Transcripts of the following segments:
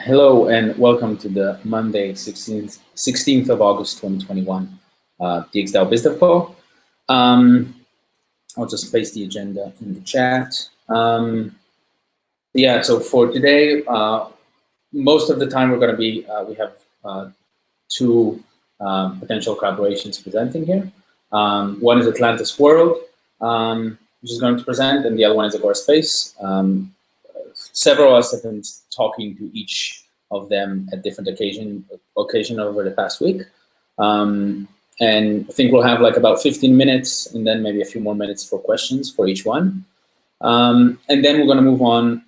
Hello and welcome to the Monday, 16th of August, 2021, DXbiz Dev. I'll just paste the agenda in the chat. So for today, most of the time we're going to be, we have two potential collaborations presenting here. One is Atlantis World, which is going to present, and the other one is Agora Space. Several of us have been talking to each of them at different occasion over the past week. And I think we'll have like about 15 minutes and then maybe a few more minutes for questions for each one. And then we're going to move on.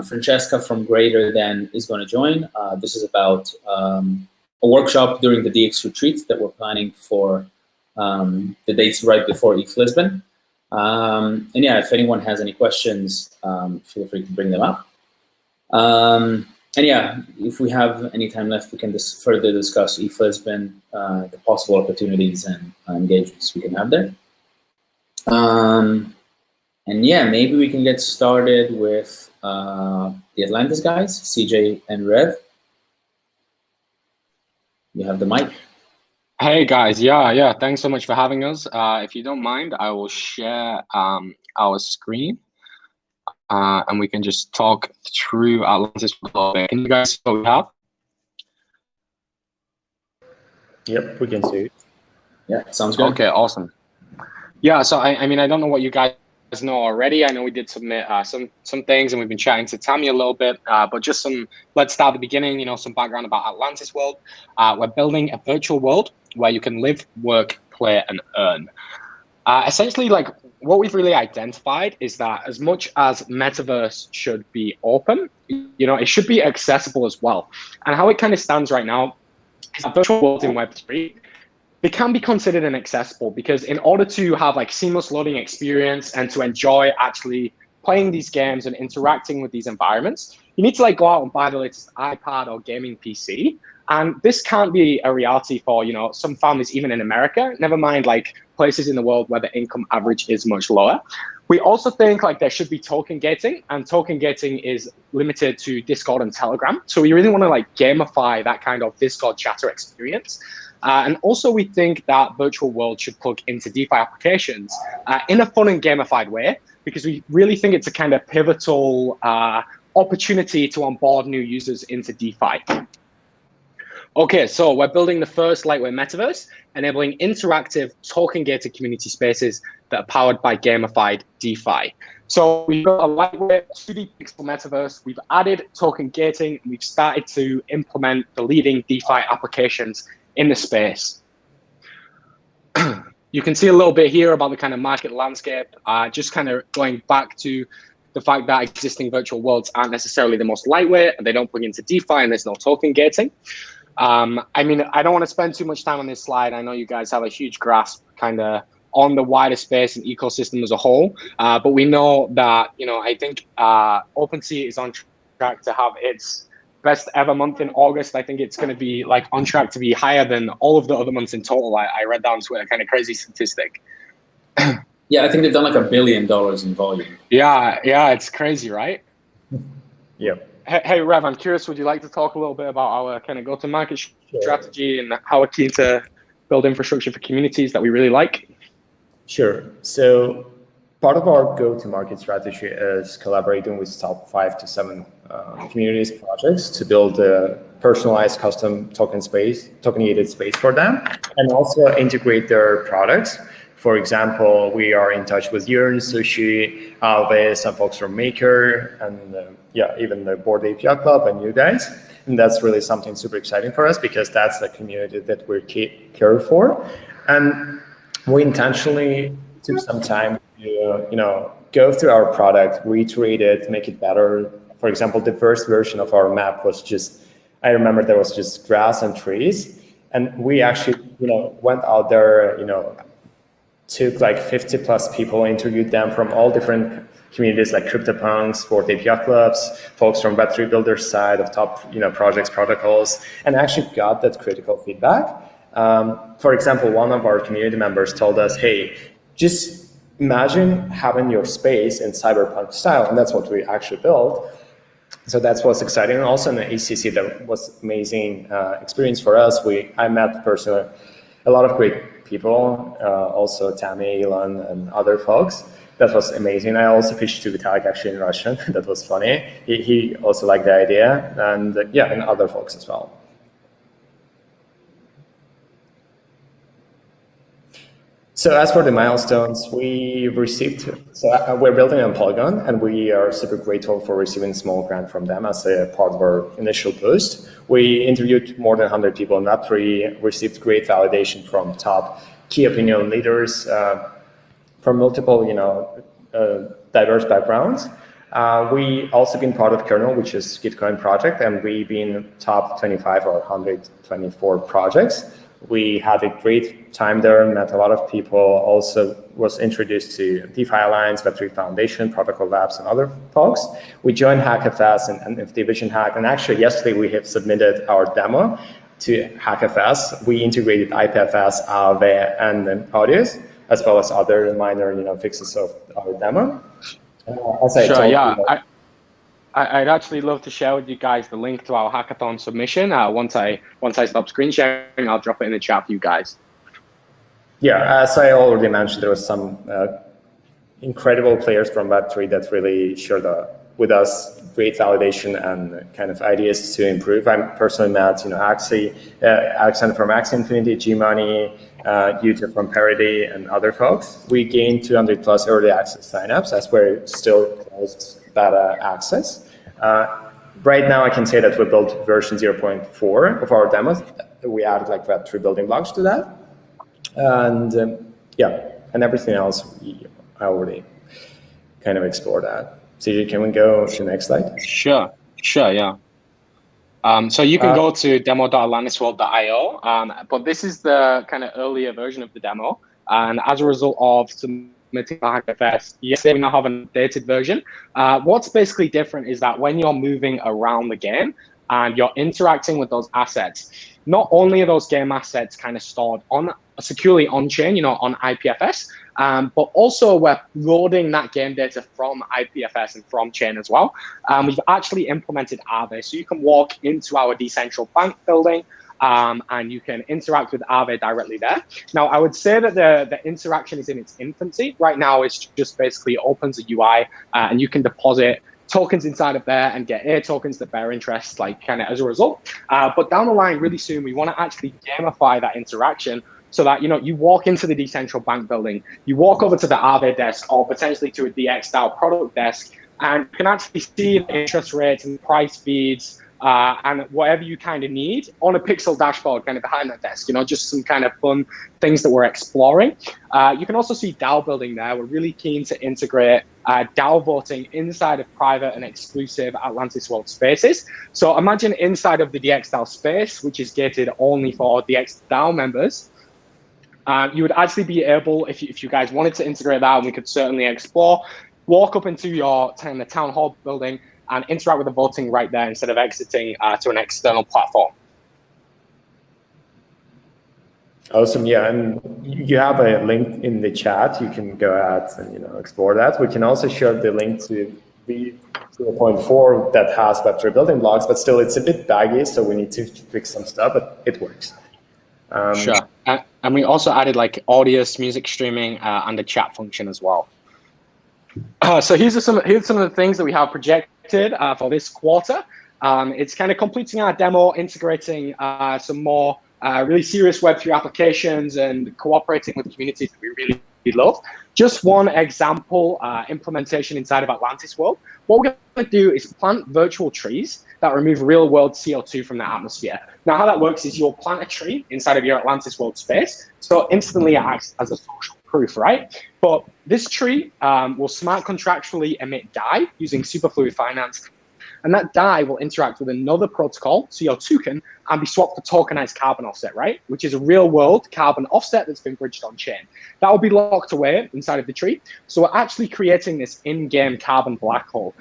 Francesca from Greater Than is going to join. This is about a workshop during the DX retreat that we're planning for the dates right before ETH Lisbon. And yeah, if anyone has any questions, feel free to bring them up. And yeah, if we have any time left, we can further discuss ETH Lisbon, the possible opportunities and engagements we can have there. And yeah, maybe we can get started with the Atlantis guys, CJ and Rev. You have the mic. Hey guys, yeah, thanks so much for having us. If you don't mind, I will share our screen and we can just talk through Atlantis a little bit. Can you guys see what we have? Yep, we can see it. Yeah, sounds good. Okay, awesome. Yeah, so I mean, I don't know what you guys know already. I know we did submit some things and we've been chatting to Tammy a little bit, but just let's start at the beginning, some background about Atlantis World. We're building a virtual world where you can live, work, play, and earn. Essentially, like what we've really identified is that as much as metaverse should be open, it should be accessible as well. And how it kind of stands right now is a virtual world in Web3. They can be considered inaccessible because in order to have like seamless loading experience and to enjoy actually playing these games and interacting with these environments, you need to like go out and buy the latest iPad or gaming PC. And this can't be a reality for, some families, even in America, never mind like places in the world where the income average is much lower. We also think like there should be token gating, and token gating is limited to Discord and Telegram. So we really want to like gamify that kind of Discord chatter experience. And also we think that virtual world should plug into DeFi applications in a fun and gamified way, because we really think it's a kind of pivotal opportunity to onboard new users into DeFi. Okay, so we're building the first lightweight metaverse, enabling interactive token-gated community spaces that are powered by gamified DeFi. So we've built a lightweight 2D pixel metaverse. We've added token gating, and we've started to implement the leading DeFi applications in the space. You can see a little bit here about the kind of market landscape, just kind of going back to the fact that existing virtual worlds aren't necessarily the most lightweight, and they don't plug into DeFi, and there's no token gating. I mean, I don't want to spend too much time on this slide. I know you guys have a huge grasp kind of on the wider space and ecosystem as a whole, but we know that, I think OpenSea is on track to have its best ever month in August. I think it's going to be like on track to be higher than all of the other months in total. I read down to a kind of crazy statistic. Yeah, I think they've done like $1 billion in volume. Yeah, it's crazy, right? Yeah. Hey, Rev, I'm curious, would you like to talk a little bit about our kind of go-to-market strategy and how we're keen to build infrastructure for communities that we really like? Sure. So part of our go-to-market strategy is collaborating with top 5 to 7 communities projects to build a personalized custom token-gated space for them, and also integrate their products. For example, we are in touch with Yearn, Sushi, Alves, some folks from Maker, and even the Board API Club and you guys. And that's really something super exciting for us because that's the community that we care for. And we intentionally took some time to, go through our product, reiterate it, make it better. For example, the first version of our map was I remember there was just grass and trees. And we actually, went out there, took like 50 plus people, interviewed them from all different communities like CryptoPunks, Board API Clubs, folks from Web3 Builders side of top projects, protocols, and actually got that critical feedback. For example, one of our community members told us, hey, just imagine having your space in cyberpunk style, and that's what we actually built. So that was exciting. And also in the ACC, that was amazing experience for us. I met personally a lot of great people, also Tammy, Elon, and other folks. That was amazing. I also pitched to Vitalik actually in Russian. That was funny. He also liked the idea, and and other folks as well. So as for the milestones, we're building on Polygon, and we are super grateful for receiving a small grant from them as a part of our initial boost. We interviewed more than 100 people in Web3, received great validation from top key opinion leaders from multiple, diverse backgrounds. We also been part of Kernel, which is Gitcoin project, and we've been top 25 or 124 projects. We had a great time there, met a lot of people, also was introduced to DeFi Alliance, Web3 Foundation, Protocol Labs, and other folks. We joined HackFS and NFT Vision Hack, and actually yesterday we have submitted our demo to HackFS. We integrated IPFS, Aave, and Audius, as well as other minor fixes of our demo. I'd actually love to share with you guys the link to our hackathon submission. Once I stop screen sharing, I'll drop it in the chat for you guys. Yeah, as I already mentioned, there was some incredible players from Web3 that really shared with us great validation and kind of ideas to improve. I personally met, Axie, Alexander from Axie Infinity, G-Money, Yuta from Parity, and other folks. We gained 200 plus early access signups as we're still closed beta access. Right now, I can say that we built version 0.4 of our demos. We added like Web3 building blocks to that. And and everything else, I already kind of explored that. CJ, can we go to the next slide? Sure, yeah. So you can go to demo.atlantisworld.io, but this is the kind of earlier version of the demo. And as a result of submitting HackFS, yesterday we now have an updated version. What's basically different is that when you're moving around the game and you're interacting with those assets, not only are those game assets kind of stored securely on-chain, on IPFS, but also we're loading that game data from IPFS and from chain as well. We've actually implemented Aave, so you can walk into our decentral bank building and you can interact with Aave directly there. Now, I would say that the interaction is in its infancy. Right now, it's just basically opens a UI and you can deposit tokens inside of there and get air tokens that bear interest, like kind of as a result. But down the line, really soon, we want to actually gamify that interaction so that, you walk into the decentral bank building, you walk over to the Aave desk or potentially to a DX style product desk, and you can actually see the interest rates and price feeds and whatever you kind of need on a pixel dashboard kind of behind that desk, just some kind of fun things that we're exploring. You can also see DAO building there. We're really keen to integrate DAO voting inside of private and exclusive Atlantis World spaces. So imagine inside of the DX DAO space, which is gated only for DX DAO members, you would actually be able, if you guys wanted to integrate that, and we could certainly explore, walk up into the town hall building and interact with the voting right there instead of exiting to an external platform. Awesome, yeah, and you have a link in the chat. You can go ahead and explore that. We can also share the link to V0.4 that has Web3 building blocks, but still it's a bit baggy, so we need to fix some stuff, but it works. Sure, and we also added like audio, music streaming, and a chat function as well. So here's some of the things that we have projected for this quarter. It's kind of completing our demo, integrating some more really serious Web3 applications and cooperating with communities that we really love. Just one example implementation inside of Atlantis World. What we're going to do is plant virtual trees that remove real world CO2 from the atmosphere. Now, how that works is you'll plant a tree inside of your Atlantis World space, so instantly it acts as a social proof, right? But this tree will smart contractually emit DAI using superfluid finance, and that DAI will interact with another protocol, so your token, and be swapped for tokenized carbon offset, right? Which is a real world carbon offset that's been bridged on chain. That will be locked away inside of the tree. So we're actually creating this in-game carbon black hole.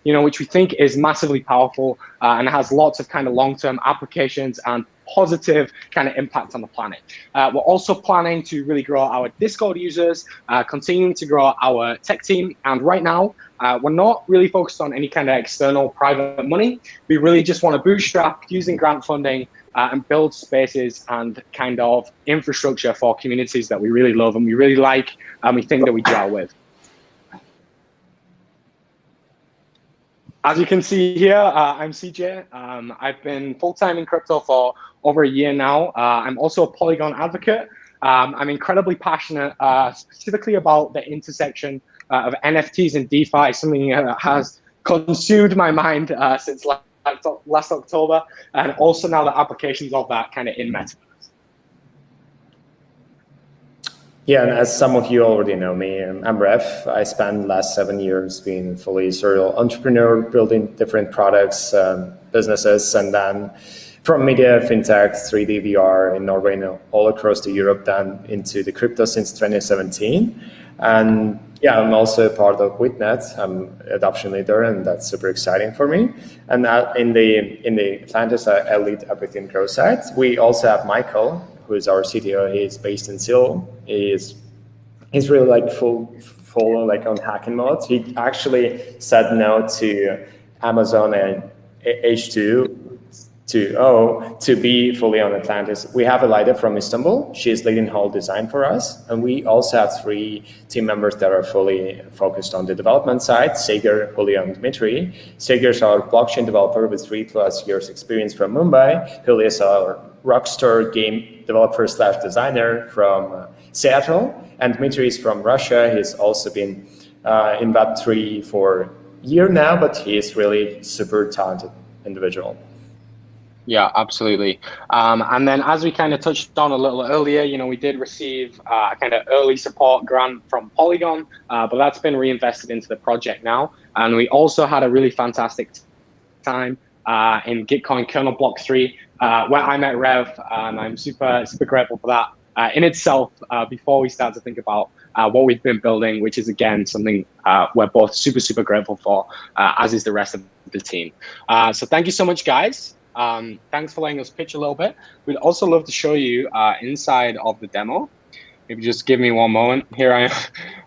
which we think is massively powerful and has lots of kind of long-term applications and positive kind of impact on the planet. We're also planning to really grow our Discord users, continuing to grow our tech team. And right now, we're not really focused on any kind of external private money. We really just want to bootstrap using grant funding and build spaces and kind of infrastructure for communities that we really love and we really like and we think that we gel with. As you can see here, I'm CJ. I've been full-time in crypto for over a year now. I'm also a Polygon advocate. I'm incredibly passionate specifically about the intersection of NFTs and DeFi, something that has consumed my mind since last October, and also now the applications of that kind of in metaverse. Yeah, and as some of you already know me, I'm Rev. I spent the last 7 years being a fully serial entrepreneur, building different products, businesses, and then from media, fintech, 3D, VR in Norway and all across the Europe, then into the crypto since 2017. And yeah, I'm also part of Witnet. I'm adoption leader, and that's super exciting for me. And in the Atlantis, I lead everything growth side. We also have Michael, who is our CTO. He's based in Seoul. He's really like full like on hacking mode. He actually said no to Amazon and H2O to be fully on Atlantis. We have Elida from Istanbul. She's leading whole design for us. And we also have 3 team members that are fully focused on the development side, Sagar, Julio, and Dmitry. Sagar's our blockchain developer with 3+ years experience from Mumbai. Julio is our rockstar game developer / designer from Seattle. And Dmitry is from Russia. He's also been in Web3 for a year now, but he's really super talented individual. Yeah, absolutely. And then as we kind of touched on a little earlier, we did receive a kind of early support grant from Polygon, but that's been reinvested into the project now. And we also had a really fantastic time in Gitcoin kernel block 3, where I met Rev, and I'm super grateful for that in itself before we start to think about what we've been building, which is, again, something we're both super grateful for, as is the rest of the team. So thank you so much, guys. Thanks for letting us pitch a little bit. We'd also love to show you inside of the demo. Maybe just give me one moment. Here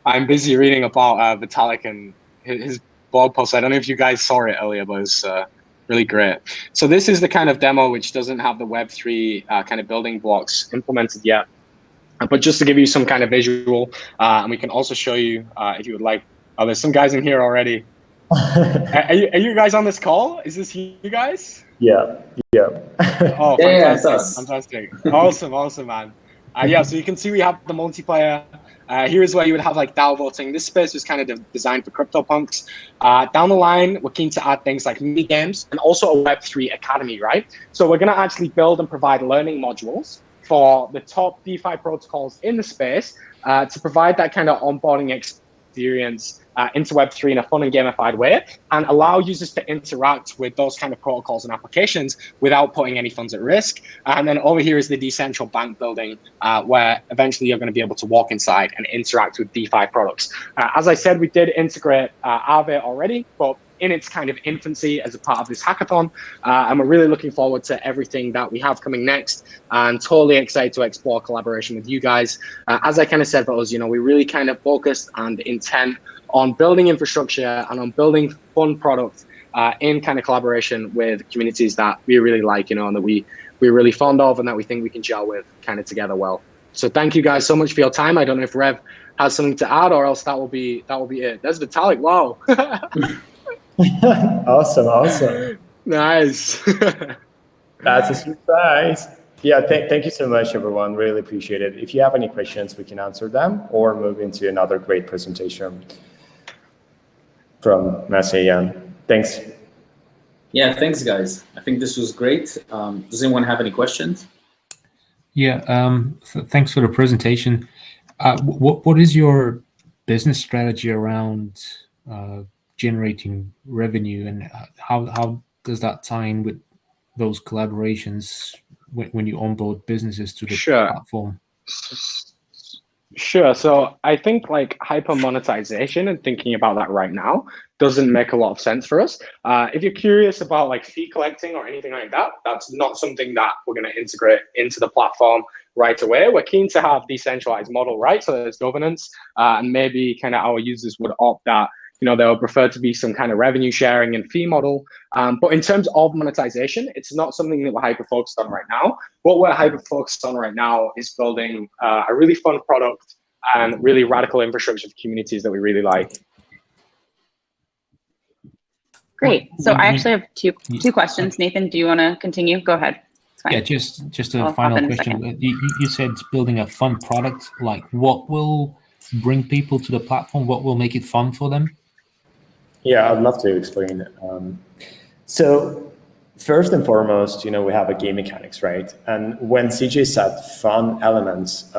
I'm busy reading about Vitalik and his blog post. I don't know if you guys saw it earlier, but it's really great. So this is the kind of demo which doesn't have the Web3 kind of building blocks implemented yet. But just to give you some kind of visual, and we can also show you if you would like. Oh, there's some guys in here already. Are you guys on this call? Is this you guys? Yeah. Oh, fantastic. Awesome, man. Yeah, so you can see we have the multiplayer. Here's where you would have like DAO voting. This space was kind of designed for CryptoPunks. Down the line, we're keen to add things like mini games and also a Web3 academy, right? So we're going to actually build and provide learning modules for the top DeFi protocols in the space to provide that kind of onboarding experience into Web3 in a fun and gamified way, and allow users to interact with those kind of protocols and applications without putting any funds at risk. And then over here is the decentral bank building, where eventually you're going to be able to walk inside and interact with DeFi products. As I said, we did integrate Aave already, but in its kind of infancy as a part of this hackathon. And we're really looking forward to everything that we have coming next, and totally excited to explore collaboration with you guys. As I kind of said for us, we really kind of focused and intent on building infrastructure and on building fun products in kind of collaboration with communities that we really like, and that we're really fond of and that we think we can gel with kind of together well. So thank you guys so much for your time. I don't know if Rev has something to add, or else that will be it. There's Vitalik. Wow. Awesome. Nice. That's a surprise. Yeah, thank you so much, everyone. Really appreciate it. If you have any questions, we can answer them or move into another great presentation from Messi. Thanks. Yeah, thanks, guys. I think this was great. Does anyone have any questions? Yeah, thanks for the presentation. What is your business strategy around generating revenue, and how does that tie in with those collaborations when you onboard businesses to the platform? Sure. So I think like hyper monetization and thinking about that right now doesn't make a lot of sense for us. If you're curious about like fee collecting or anything like that, that's not something that we're going to integrate into the platform right away. We're keen to have decentralized model, right? So there's governance, and maybe kind of our users would opt that, you know, they'll prefer to be some kind of revenue sharing and fee model. But in terms of monetization, it's not something that we're hyper-focused on right now. What we're hyper-focused on right now is building a really fun product and really radical infrastructure for communities that we really like. Great. So I actually have two questions. Nathan, do you want to continue? Go ahead. It's fine. Yeah, just a final question. You said building a fun product. Like, what will bring people to the platform? What will make it fun for them? Yeah, I'd love to explain it. So first and foremost, you know, we have a game mechanics, right? And when CJ said fun elements,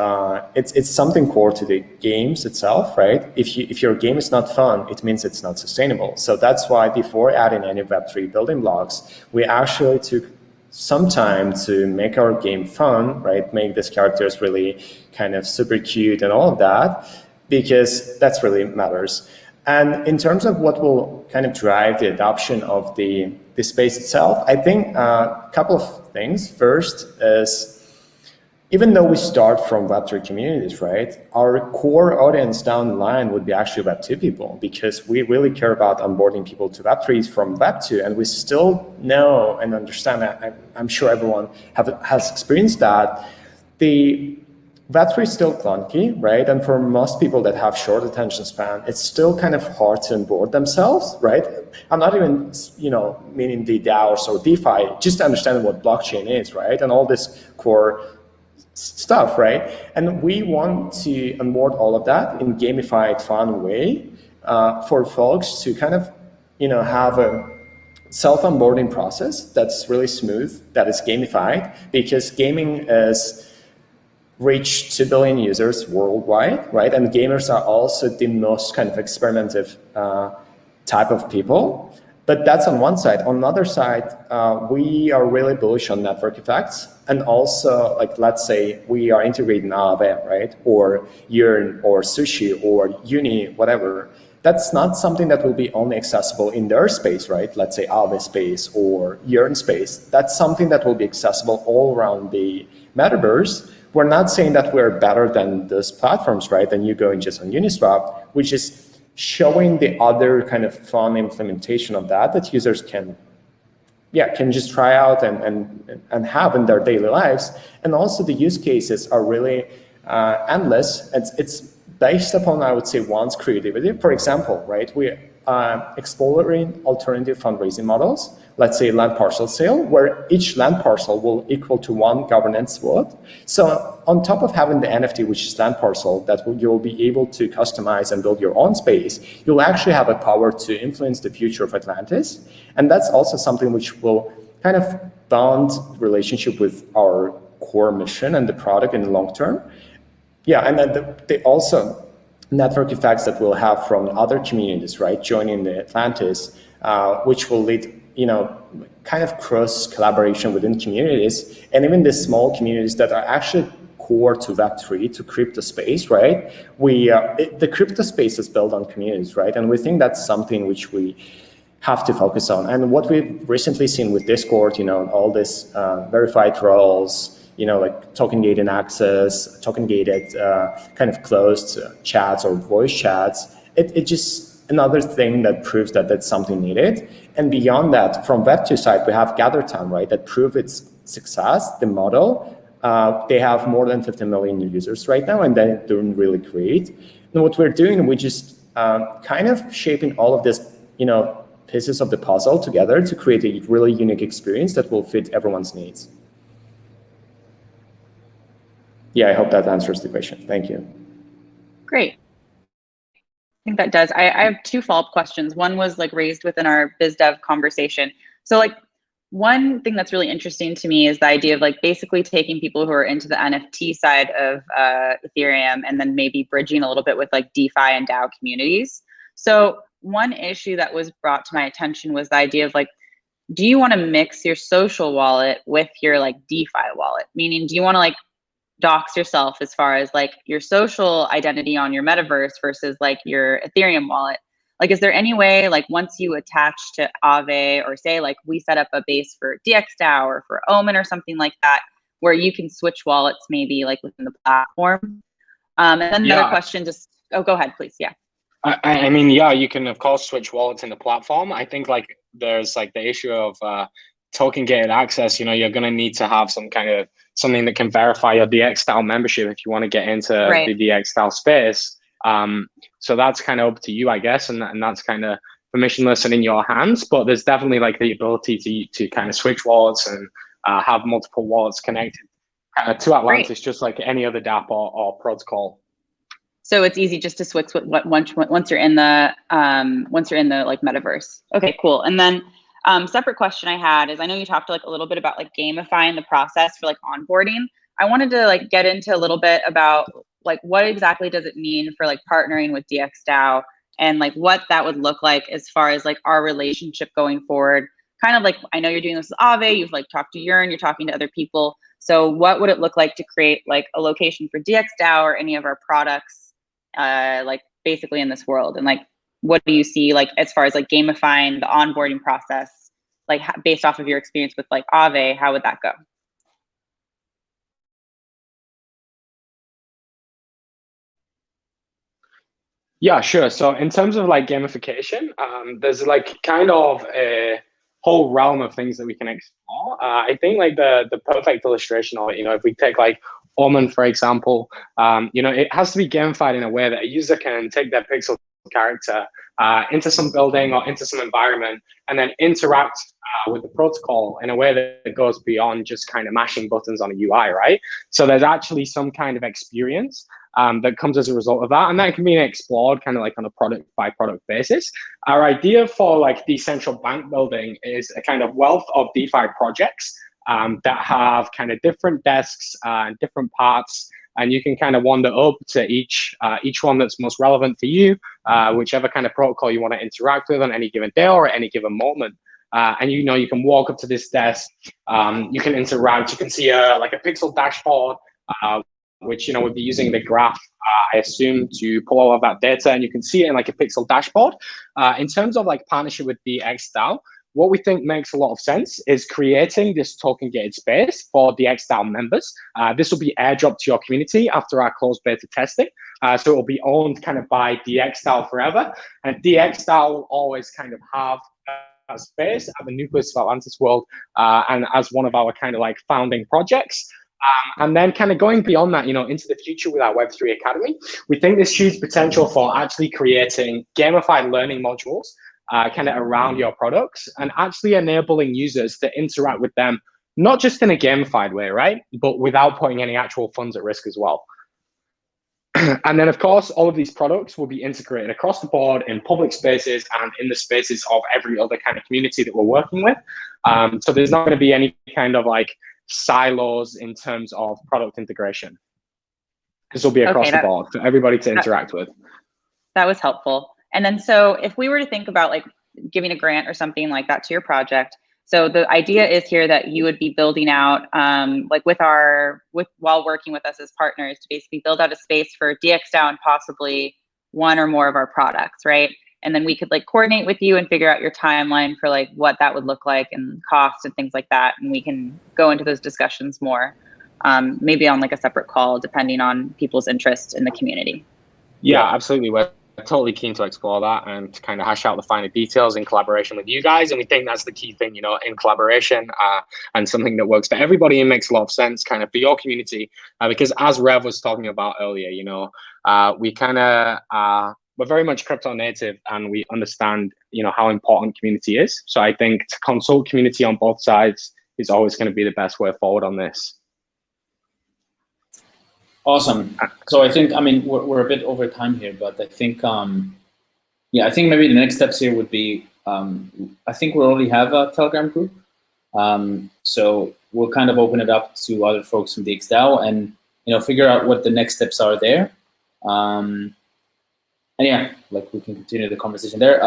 it's something core to the games itself, right? If your game is not fun, it means it's not sustainable. So that's why before adding any Web3 building blocks, we actually took some time to make our game fun, right? Make these characters really kind of super cute and all of that, because that's really matters. And in terms of what will kind of drive the adoption of the space itself, I think a couple of things. First is, even though we start from Web3 communities, right, our core audience down the line would be actually Web2 people, because we really care about onboarding people to Web3 from Web2, and we still know and understand that, I'm sure everyone has experienced that, the Web3 is still clunky, right? And for most people that have short attention span, it's still kind of hard to onboard themselves, right? I'm not even, you know, meaning the DAOs or DeFi, just understanding what blockchain is, right? And all this core stuff, right? And we want to onboard all of that in gamified, fun way for folks to kind of, you know, have a self-onboarding process that's really smooth, that is gamified, because gaming is reach 2 billion users worldwide, right? And gamers are also the most kind of experimentative type of people. But that's on one side. On the other side, we are really bullish on network effects. And also, like, let's say we are integrating Aave, right? Or Yearn or Sushi or Uni, whatever. That's not something that will be only accessible in their space, right? Let's say Aave space or Yearn space. That's something that will be accessible all around the metaverse. We're not saying that we're better than those platforms, right? Than you going just on Uniswap, which is showing the other kind of fun implementation of that users can just try out and have in their daily lives. And also the use cases are really endless. It's based upon, I would say, one's creativity. For example, right, we are exploring alternative fundraising models. Let's say land parcel sale, where each land parcel will equal to one governance vote. So on top of having the NFT, which is land parcel, that you'll be able to customize and build your own space, you'll actually have a power to influence the future of Atlantis. And that's also something which will kind of bond relationship with our core mission and the product in the long term. Yeah, and then they also network effects that we'll have from other communities, right, joining the Atlantis, which will lead, you know, kind of cross collaboration within communities, and even the small communities that are actually core to Web3, to crypto space, right? The crypto space is built on communities, right? And we think that's something which we have to focus on. And what we've recently seen with Discord, you know, all this verified roles, you know, like token gated access, token gated kind of closed chats or voice chats, it just another thing that proves that that's something needed. And beyond that, from Web2 side, we have GatherTown, right, that prove its success, the model. They have more than 50 million users right now, and they're doing really great. And what we're doing, we just kind of shaping all of this, you know, pieces of the puzzle together to create a really unique experience that will fit everyone's needs. Yeah, I hope that answers the question. Thank you. Great. I think that does. I have two follow-up questions. One was like raised within our biz dev conversation. So like one thing that's really interesting to me is the idea of like basically taking people who are into the NFT side of Ethereum and then maybe bridging a little bit with like DeFi and DAO communities. So one issue that was brought to my attention was the idea of like, do you want to mix your social wallet with your like DeFi wallet? Meaning, do you want to like dox yourself as far as like your social identity on your metaverse versus like your Ethereum wallet? Like, is there any way, like, once you attach to Aave, or say, like, we set up a base for DXDAO or for Omen or something like that, where you can switch wallets maybe like within the platform? And then another question, just, oh, go ahead, please. Yeah. I mean, yeah, you can of course switch wallets in the platform. I think like there's like the issue of token gated access. You know, you're going to need to have some kind of something that can verify your DXDAO membership if you want to get into the DXDAO space. So that's kind of up to you, I guess, and that's kind of permissionless and in your hands. But there's definitely like the ability to kind of switch wallets and have multiple wallets connected to Atlantis, just like any other dApp or protocol. So it's easy just to switch once you're in the like metaverse. Okay, cool. And then separate question I had is, I know you talked like a little bit about like gamifying the process for like onboarding. I wanted to like get into a little bit about like what exactly does it mean for like partnering with DXDAO, and like what that would look like as far as like our relationship going forward. Kind of like, I know you're doing this with Aave, you've like talked to Yearn, you're talking to other people. So what would it look like to create like a location for DXDAO or any of our products, like basically in this world? And like, what do you see like as far as like gamifying the onboarding process, like based off of your experience with like Aave, how would that go? Yeah, sure. So in terms of like gamification, there's like kind of a whole realm of things that we can explore. I think like the perfect illustration of it, you know, if we take like Omen, for example, you know, it has to be gamified in a way that a user can take their pixel character into some building or into some environment and then interact with the protocol in a way that goes beyond just kind of mashing buttons on a UI, right? So there's actually some kind of experience that comes as a result of that, and that can be explored kind of like on a product by product basis. Our idea for like decentral bank building is a kind of wealth of DeFi projects that have kind of different desks and different parts, and you can kind of wander up to each one that's most relevant for you, whichever kind of protocol you want to interact with on any given day or at any given moment. And you know, you can walk up to this desk, you can interact, you can see like a pixel dashboard, which, you know, would be using the graph, I assume, to pull all of that data, and you can see it in like a pixel dashboard. In terms of like partnership with DXDAO, what we think makes a lot of sense is creating this token gated space for DXDAO members. This will be airdropped to your community after our closed beta testing. So it will be owned kind of by DXDAO forever. And DXDAO will always kind of have a space at the nucleus of Atlantis World and as one of our kind of like founding projects. And then kind of going beyond that, you know, into the future with our Web3 Academy, we think there's huge potential for actually creating gamified learning modules kind of around your products and actually enabling users to interact with them, not just in a gamified way, right? But without putting any actual funds at risk as well. And then, of course, all of these products will be integrated across the board in public spaces and in the spaces of every other kind of community that we're working with. So there's not going to be any kind of like silos in terms of product integration. This will be across the board for everybody to interact with. That was helpful. And then, so if we were to think about like giving a grant or something like that to your project, so the idea is here that you would be building out, like while working with us as partners, to basically build out a space for DXDAO and possibly one or more of our products, right? And then we could like coordinate with you and figure out your timeline for like what that would look like and cost and things like that. And we can go into those discussions more, maybe on like a separate call, depending on people's interest in the community. Yeah, absolutely. We're totally keen to explore that and to kind of hash out the finer details in collaboration with you guys. And we think that's the key thing, you know, in collaboration and something that works for everybody and makes a lot of sense kind of for your community. Because as Rev was talking about earlier, you know, we kind of, we're very much crypto native and we understand, you know, how important community is. So I think to consult community on both sides is always going to be the best way forward on this. Awesome. So I think, I mean, we're a bit over time here, but I think, yeah, I think maybe the next steps here would be, I think we already have a Telegram group. So we'll kind of open it up to other folks from DXDAO and, you know, figure out what the next steps are there. And yeah, like we can continue the conversation there.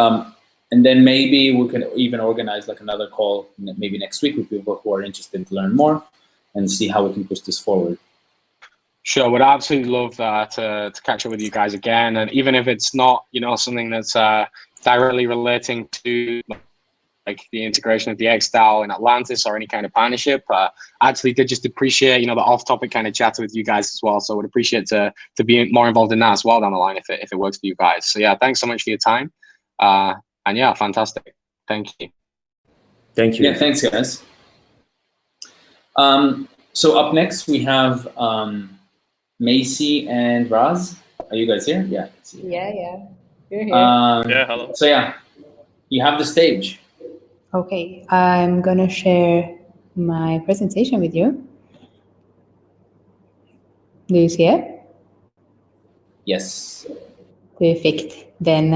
And then maybe we can even organize like another call maybe next week with people who are interested to learn more and see how we can push this forward. Sure, would absolutely love to catch up with you guys again, and even if it's not, you know, something that's directly relating to like the integration of the DXDAO in Atlantis or any kind of partnership. I actually did just appreciate, the off-topic kind of chat with you guys as well. So would appreciate to be more involved in that as well down the line if it works for you guys. So yeah, thanks so much for your time. And yeah, fantastic. Thank you. Thank you. Yeah, thanks, guys. So up next we have Macy and Raz. Are you guys here? Yeah. Yeah, you're here. Yeah, hello. So yeah, you have the stage. Okay, I'm gonna share my presentation with you. Do you see it? Yes. Perfect. Then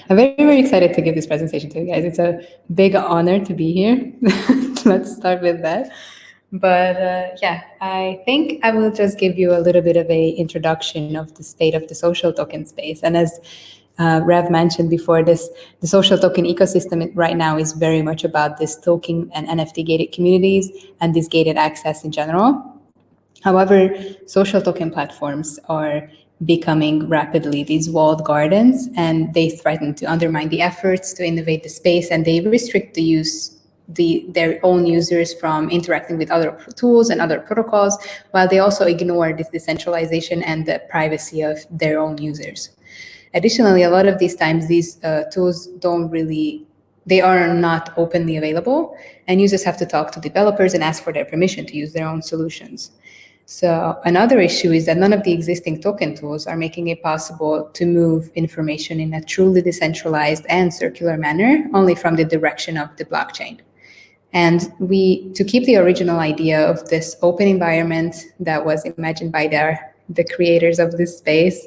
I'm very, very excited to give this presentation to you guys. It's a big honor to be here. Let's start with that. But yeah, I think I will just give you a little bit of a introduction of the state of the social token space. And as Rev mentioned before, the social token ecosystem right now is very much about this token and NFT gated communities and this gated access in general. However, social token platforms are becoming rapidly these walled gardens, and they threaten to undermine the efforts to innovate the space, and they restrict the use their own users from interacting with other tools and other protocols, while they also ignore this decentralization and the privacy of their own users. Additionally, a lot of these times, these tools they are not openly available, and users have to talk to developers and ask for their permission to use their own solutions. So another issue is that none of the existing token tools are making it possible to move information in a truly decentralized and circular manner, only from the direction of the blockchain. And to keep the original idea of this open environment that was imagined by the creators of this space,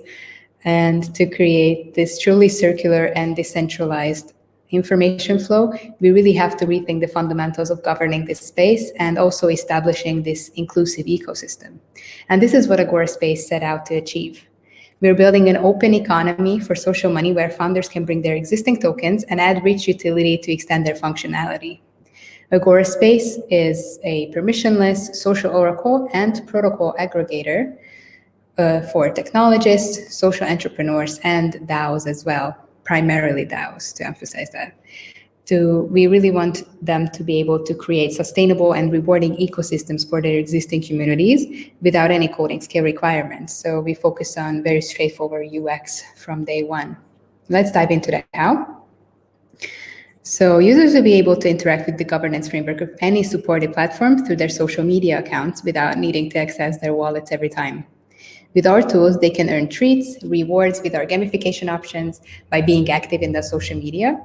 and to create this truly circular and decentralized information flow, we really have to rethink the fundamentals of governing this space and also establishing this inclusive ecosystem. And this is what Agora Space set out to achieve. We're building an open economy for social money where founders can bring their existing tokens and add rich utility to extend their functionality. Agora Space is a permissionless social oracle and protocol aggregator for technologists, social entrepreneurs, and DAOs as well, primarily DAOs, to emphasize that. We really want them to be able to create sustainable and rewarding ecosystems for their existing communities without any coding skill requirements. So we focus on very straightforward UX from day one. Let's dive into that how. So users will be able to interact with the governance framework of any supported platform through their social media accounts without needing to access their wallets every time. With our tools, they can earn treats, rewards with our gamification options by being active in the social media,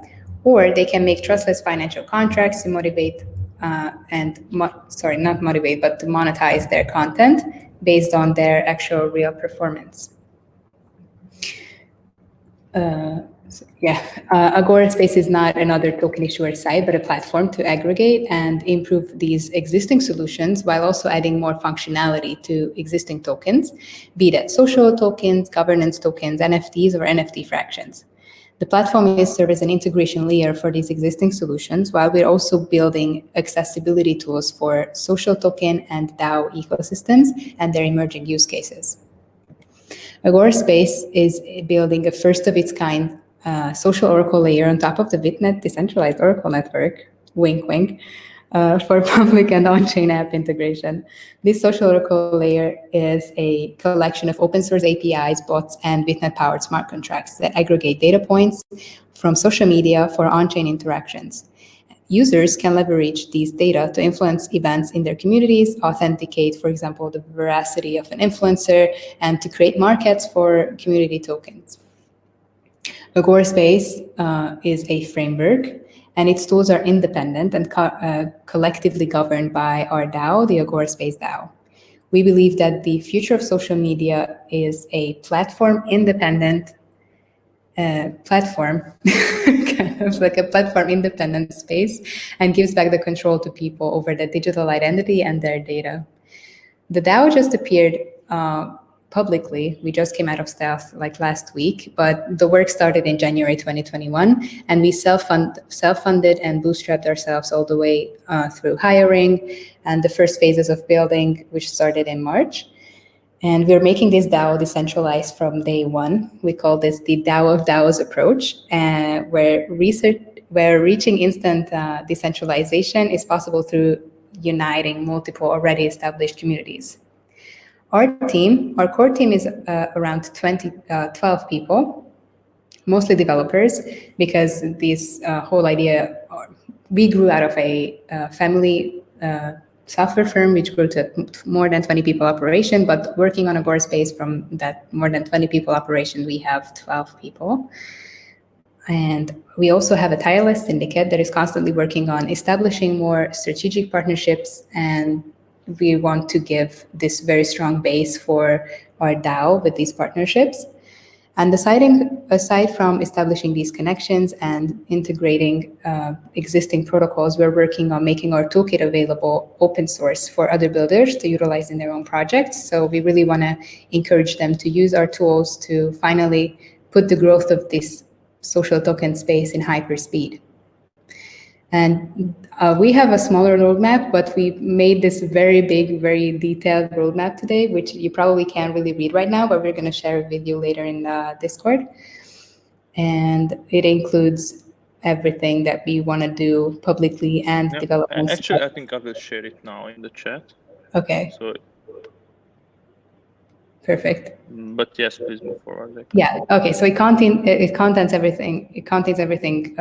or they can make trustless financial contracts to motivate to monetize their content based on their actual real performance. Agora Space is not another token issuer site, but a platform to aggregate and improve these existing solutions while also adding more functionality to existing tokens, be that social tokens, governance tokens, NFTs, or NFT fractions. The platform serves as an integration layer for these existing solutions, while we're also building accessibility tools for social token and DAO ecosystems and their emerging use cases. Agora Space is building a first-of-its-kind social oracle layer on top of the Bitnet decentralized oracle network, wink wink, for public and on-chain app integration. This social oracle layer is a collection of open source APIs, bots, and Bitnet-powered smart contracts that aggregate data points from social media for on-chain interactions. Users can leverage these data to influence events in their communities, authenticate, for example, the veracity of an influencer, and to create markets for community tokens. Agora Space is a framework, and its tools are independent and collectively governed by our DAO, the Agora Space DAO. We believe that the future of social media is a platform-independent platform, kind of like a platform-independent space, and gives back the control to people over their digital identity and their data. The DAO just appeared publicly. We just came out of stealth like last week, but the work started in January 2021, and we self-funded and bootstrapped ourselves all the way through hiring and the first phases of building, which started in March. And we're making this DAO decentralized from day one. We call this the DAO of DAOs approach, where reaching instant decentralization is possible through uniting multiple already established communities. Our core team is around 12 people, mostly developers, because this whole idea, we grew out of a family software firm which grew to more than 20 people operation, but working on Agora space from that more than 20 people operation, we have 12 people. And we also have a tireless syndicate that is constantly working on establishing more strategic partnerships, and we want to give this very strong base for our DAO with these partnerships. And aside from establishing these connections and integrating existing protocols, we're working on making our toolkit available open source for other builders to utilize in their own projects. So we really want to encourage them to use our tools to finally put the growth of this social token space in hyperspeed. And we have a smaller roadmap, but we made this very big, very detailed roadmap today, which you probably can't really read right now, but we're going to share it with you later in Discord. And it includes everything that we want to do publicly and development. Actually, I think I will share it now in the chat. Okay. So, perfect. But yes, please move forward. Yeah. Okay. So it contains everything. It contains everything.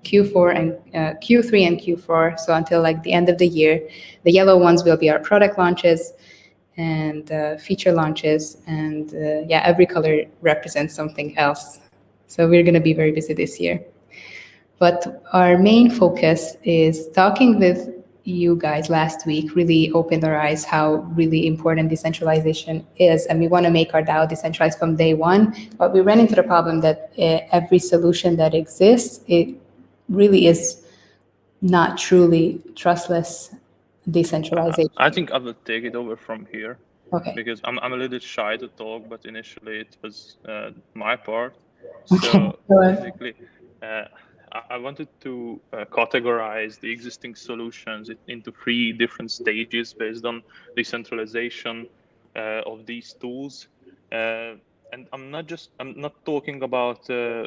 Q4 and Q3 and Q4. So until like the end of the year, the yellow ones will be our product launches and feature launches, and yeah, every color represents something else. So we're going to be very busy this year. But our main focus is talking with you guys last week really opened our eyes how really important decentralization is, and we want to make our DAO decentralized from day one. But we ran into the problem that every solution that exists, it really is not truly trustless decentralization. I think I will take it over from here. Okay. Because I'm a little bit shy to talk, but initially it was my part. So basically, I wanted to categorize the existing solutions into 3 different stages based on decentralization of these tools. And I'm not talking about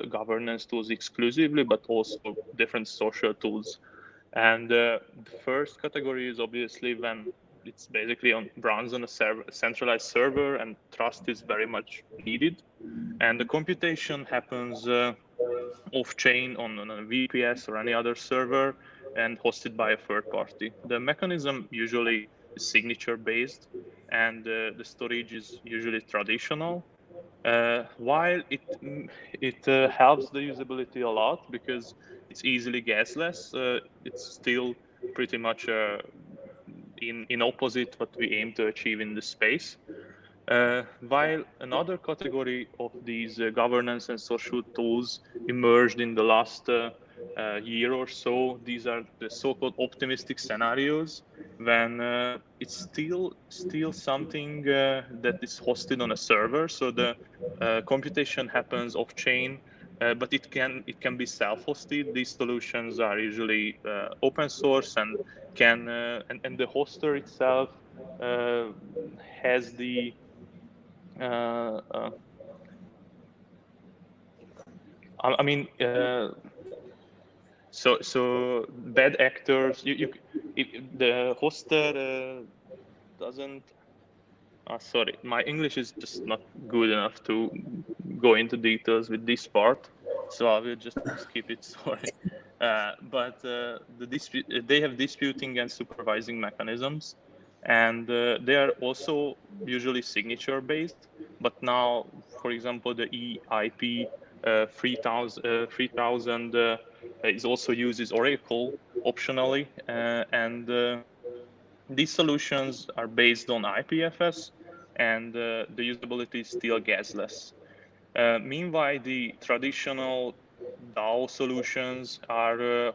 governance tools exclusively, but also different social tools. And the first category is obviously when it's basically runs on a centralized server, and trust is very much needed. And the computation happens off-chain on a VPS or any other server and hosted by a third party. The mechanism usually is signature-based, and the storage is usually traditional. While it helps the usability a lot because it's easily gasless, it's still pretty much in opposite what we aim to achieve in the space. While another category of these governance and social tools emerged in the last year or so, these are the so-called optimistic scenarios, when it's still something that is hosted on a server. So the computation happens off-chain, but it can be self-hosted. These solutions are usually open source and can and the hoster itself has the I mean, so bad actors. The hoster doesn't. Sorry, my English is just not good enough to go into details with this part, so I will just skip it. Sorry, but they have disputing and supervising mechanisms, and they are also usually signature based. But now, for example, the EIP 3000 is also uses Oracle optionally, and these solutions are based on IPFS, and the usability is still gasless. Meanwhile, the traditional DAO solutions are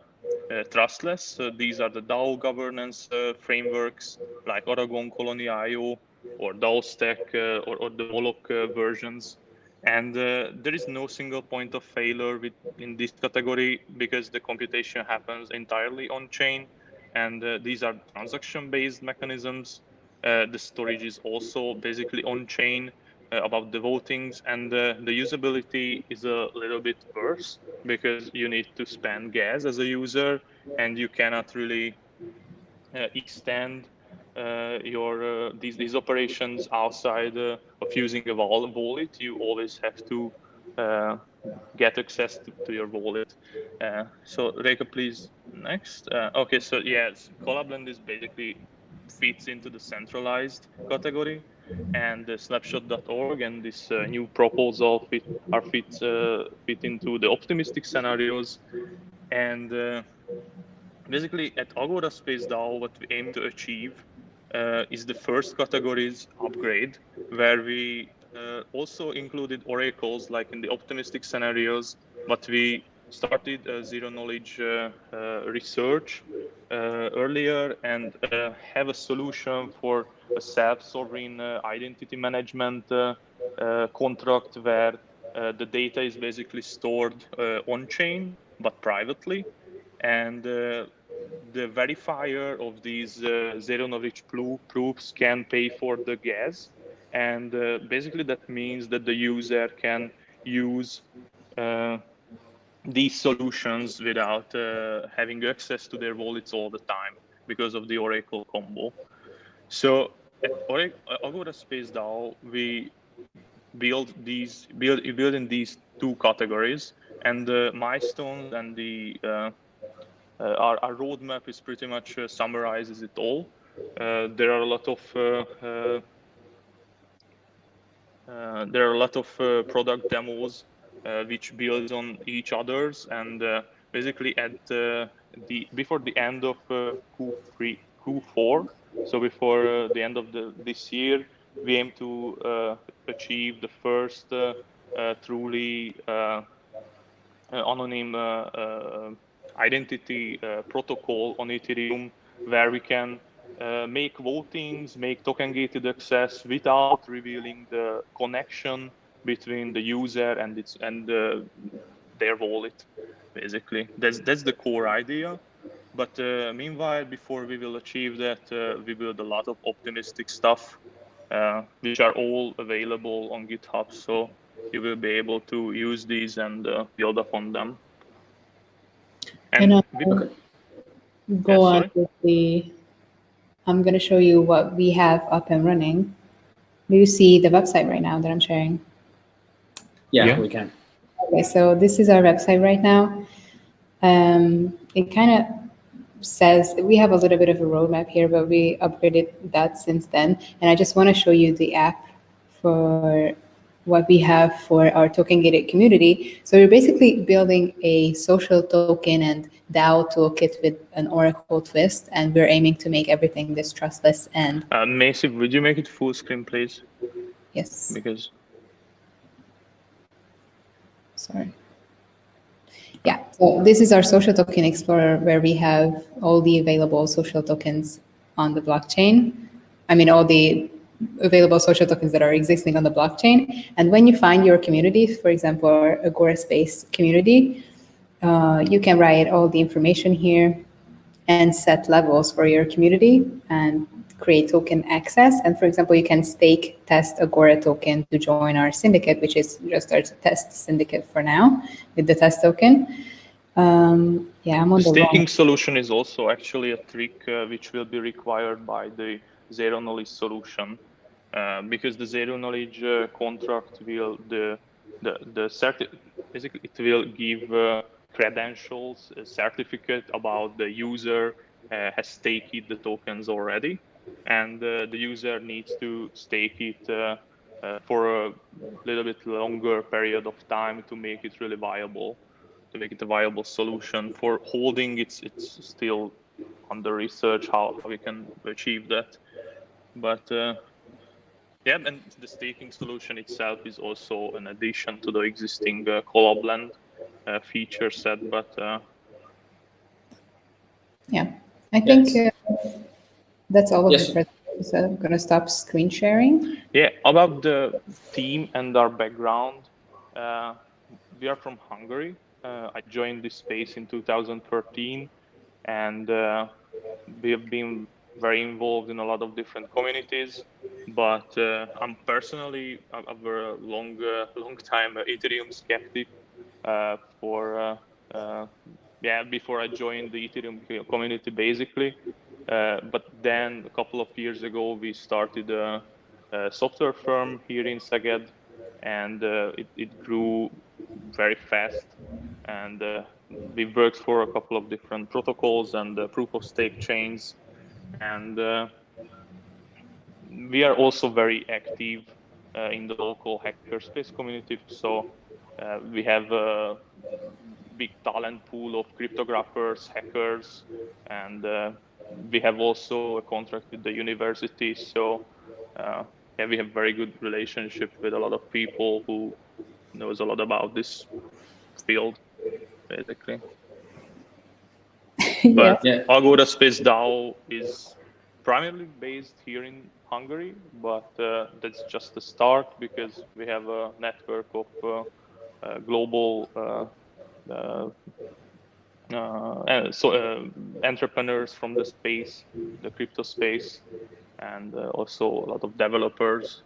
trustless. These are the DAO governance frameworks like Aragon Colony IO or DAO Stack or the Moloch versions. And there is no single point of failure in this category because the computation happens entirely on chain. And these are transaction-based mechanisms. The storage is also basically on-chain about the votings, and the usability is a little bit worse because you need to spend gas as a user, and you cannot really extend your these operations outside of using a wallet. You always have to get access to your wallet. So Reka, please, next. Okay, so yes, Collabland is basically fits into the centralized category, and the snapshot.org and this new proposal fit into the optimistic scenarios. And basically at Agora Space DAO, what we aim to achieve is the first categories upgrade, where we also included oracles like in the optimistic scenarios, but we started zero knowledge research earlier, and have a solution for a self-sovereign identity management contract where the data is basically stored on-chain but privately, and the verifier of these zero knowledge proofs can pay for the gas, and basically that means that the user can use these solutions without having access to their wallets all the time because of the Oracle combo. So at Agora Space DAO, we build in these two categories, and the milestones and the our roadmap is pretty much summarizes it all. There are a lot of product demos which builds on each others, and basically at before the end of Q4, so before the end of this year, we aim to achieve the first truly anonym identity protocol on Ethereum, where we can make votings, make token-gated access without revealing the connection between the user and their wallet. Basically, that's the core idea. But meanwhile, before we will achieve that, we build a lot of optimistic stuff, which are all available on GitHub. So you will be able to use these and build upon them. And go on sorry? with I'm going to show you what we have up and running. Do you see the website right now that I'm sharing? Yeah, we can. Okay, so this is our website right now. It kind of says we have a little bit of a roadmap here, but we upgraded that since then. And I just want to show you the app for what we have for our token gated community. So we're basically building a social token and DAO toolkit with an Oracle twist, and we're aiming to make everything this trustless and Macy, would you make it full screen, please? Yes. Because sorry. Yeah, so this is our social token explorer, where we have all the available social tokens on the blockchain. I mean, all the available social tokens that are existing on the blockchain. And when you find your community, for example, our Agora Space community, you can write all the information here and set levels for your community and create token access. And for example, you can stake test Agora token to join our syndicate, which is just our test syndicate for now with the test token. Yeah, I'm on the staking solution is also actually a trick which will be required by the zero knowledge solution, because the zero knowledge contract will basically it will give credentials, a certificate about the user has staked the tokens already, and the user needs to stake it for a little bit longer period of time to make it really viable, to make it a viable solution. For holding, it's still under research how we can achieve that. But yeah, and the staking solution itself is also an addition to the existing Collabland feature set. But yeah, I think that's all of Yes. the presentation. So I'm going to stop screen sharing. Yeah, about the team and our background, we are from Hungary. I joined this space in 2013, and we have been very involved in a lot of different communities. But I'm personally a very long time Ethereum skeptic. Before I joined the Ethereum community, basically. But then a couple of years ago, we started a software firm here in Szeged, and it grew very fast. And we worked for a couple of different protocols and proof of stake chains. And we are also very active in the local hackerspace community. So we have a big talent pool of cryptographers, hackers, and we have also a contract with the university. So we have very good relationship with a lot of people who knows a lot about this field, basically. But Agora Space DAO is primarily based here in Hungary, but that's just the start, because we have a network of global entrepreneurs from the space, the crypto space, and also a lot of developers.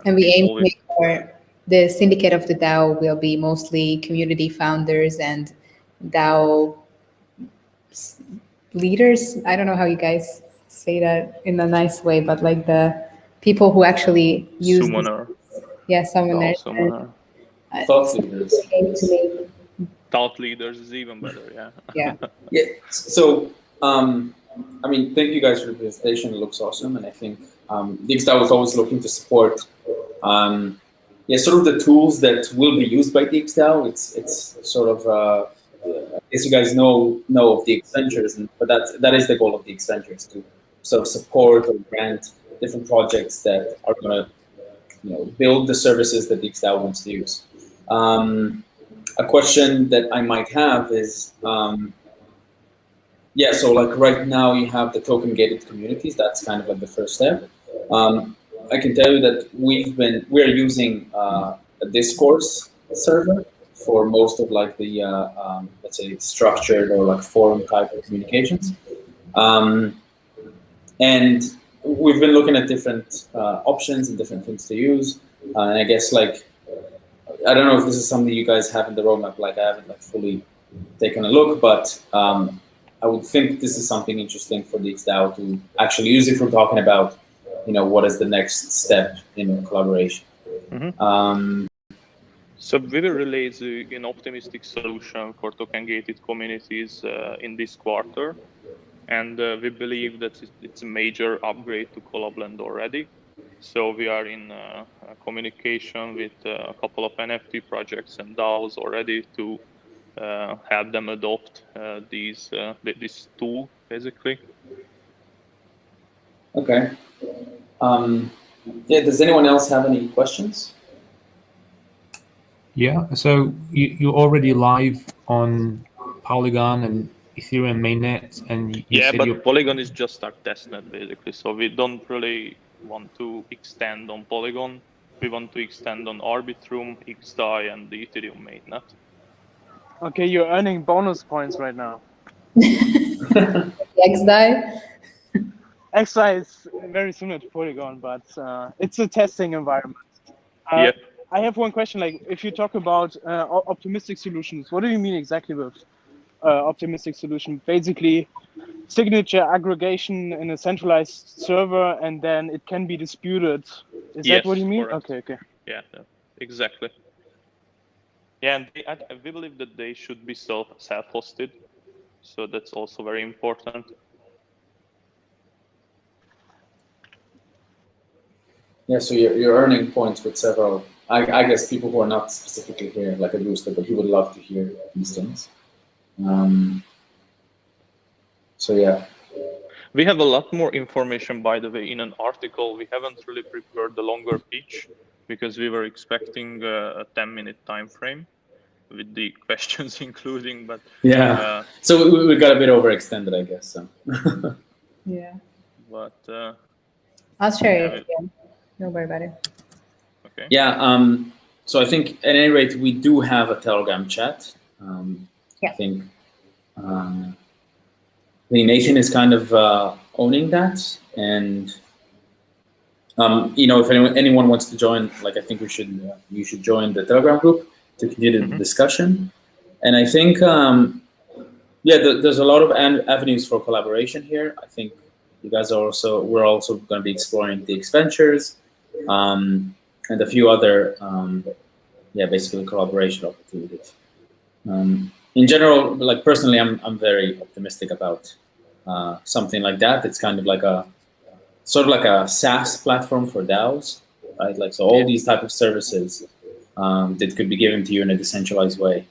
And we aim to make the syndicate of the DAO will be mostly community founders and DAO leaders. I don't know how you guys say that in a nice way, but like the people who actually use summoner. Summoners. Thought leaders. Thought leaders is even better, yeah. So, I mean, thank you guys for the presentation. It looks awesome, and I think DXDAO is always looking to support, sort of the tools that will be used by DXDAO. It's sort of, as you guys know of the Exventures, but that is the goal of the Exventures, to sort of support or grant different projects that are going to, build the services that DXDAO wants to use. A question that I might have is, so like right now you have the token gated communities. That's kind of like the first step. I can tell you that we're using a discourse server for most of like the let's say structured or like forum type of communications, and we've been looking at different options and different things to use. And I guess like, I don't know if this is something you guys have in the roadmap. Like I haven't like fully taken a look, but I would think this is something interesting for DXDAO to actually use if we're talking about, what is the next step in collaboration. Mm-hmm. So we will release an optimistic solution for token-gated communities in this quarter, and we believe that it's a major upgrade to Collabland already. So we are in communication with a couple of NFT projects and DAOs already to help them adopt this tool, basically. Okay. Does anyone else have any questions? Yeah, so you're already live on Polygon and Ethereum mainnet, and you said but Polygon is just our testnet, basically. So we don't really want to extend on Polygon. We want to extend on Arbitrum, XDAI, and the Ethereum mainnet. Okay, you're earning bonus points right now. XDAI? XDAI is very similar to Polygon, but it's a testing environment. I have one question. Like, if you talk about optimistic solutions, what do you mean exactly with optimistic solution? Basically, signature aggregation in a centralized server, and then it can be disputed. Is that what you mean? Correct. Okay. Yeah, exactly. Yeah, and we believe that they should be self-hosted, so that's also very important. Yeah, so you're earning points with several. I guess people who are not specifically here, like a booster, but you would love to hear these things. So yeah. We have a lot more information, by the way, in an article. We haven't really prepared the longer pitch because we were expecting a 10-minute time frame with the questions including, but so we got a bit overextended, I guess. So. Yeah. But I'll share it again. Don't worry about it. Okay. Yeah. So I think at any rate we do have a Telegram chat. I think Nathan is kind of owning that, and if anyone wants to join, like I think you should join the Telegram group to continue the discussion. And I think there's a lot of avenues for collaboration here. I think you guys we're also going to be exploring DX Ventures and a few other basically collaboration opportunities. In general, like personally, I'm very optimistic about something like that. It's kind of like a SaaS platform for DAOs, right? Like, so all these type of services that could be given to you in a decentralized way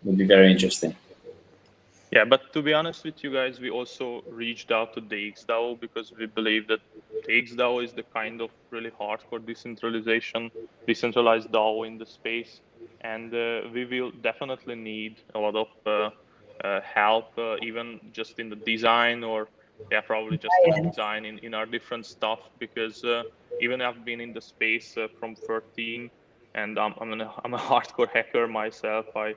would be very interesting. Yeah, but to be honest with you guys, we also reached out to DXDAO because we believe that DXDAO is the kind of really hardcore decentralized DAO in the space. And we will definitely need a lot of help, even just in the design or probably just in the design in our different stuff, because even I've been in the space from 13 and I'm a hardcore hacker myself. I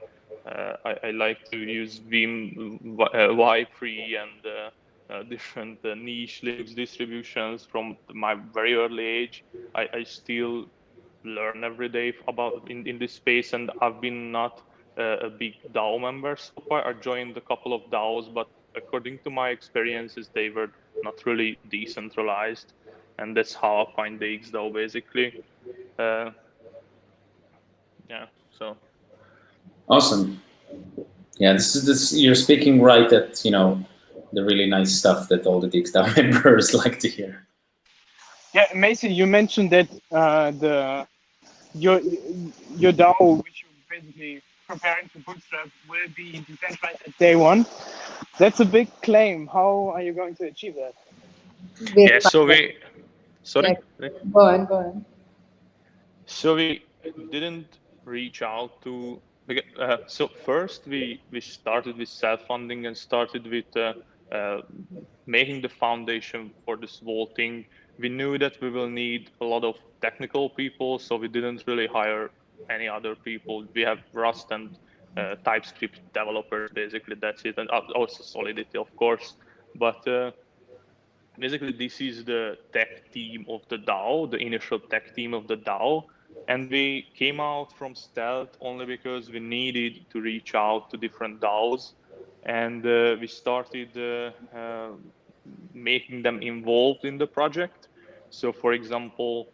like to use Vim, Y3 and different niche Linux distributions from my very early age. I still learn every day about in this space, and I've been not a big DAO member so far. I joined a couple of DAOs, but according to my experiences, they were not really decentralized, and that's how I find DXDAO basically. So. Awesome. Yeah, this you're speaking right at the really nice stuff that all the DXDAO members like to hear. Yeah, Macy, you mentioned that your DAO, which you're basically preparing to bootstrap, will be decentralized at day one. That's a big claim. How are you going to achieve that? Sorry. Go on. So we didn't reach out to. So first we started with self-funding and started with making the foundation for this vaulting. We knew that we will need a lot of technical people, so we didn't really hire any other people. We have Rust and TypeScript developers, basically, that's it, and also Solidity, of course. But basically, this is the tech team of the DAO, the initial tech team of the DAO. And we came out from stealth only because we needed to reach out to different DAOs. And we started making them involved in the project. So, for example,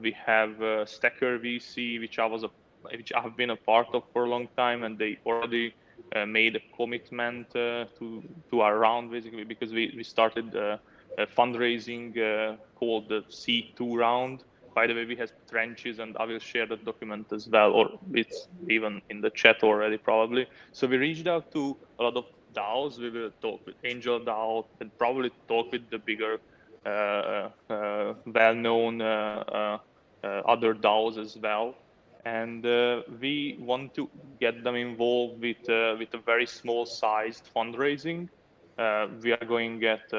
we have Stacker VC, which I've been a part of for a long time, and they already made a commitment to our round, basically, because we started a fundraising called the C2 round. By the way, we have trenches, and I will share that document as well, or it's even in the chat already, probably. So we reached out to a lot of DAOs. We will talk with Angel DAO and probably talk with the bigger, well-known other DAOs as well. And we want to get them involved with a very small-sized fundraising. We are going at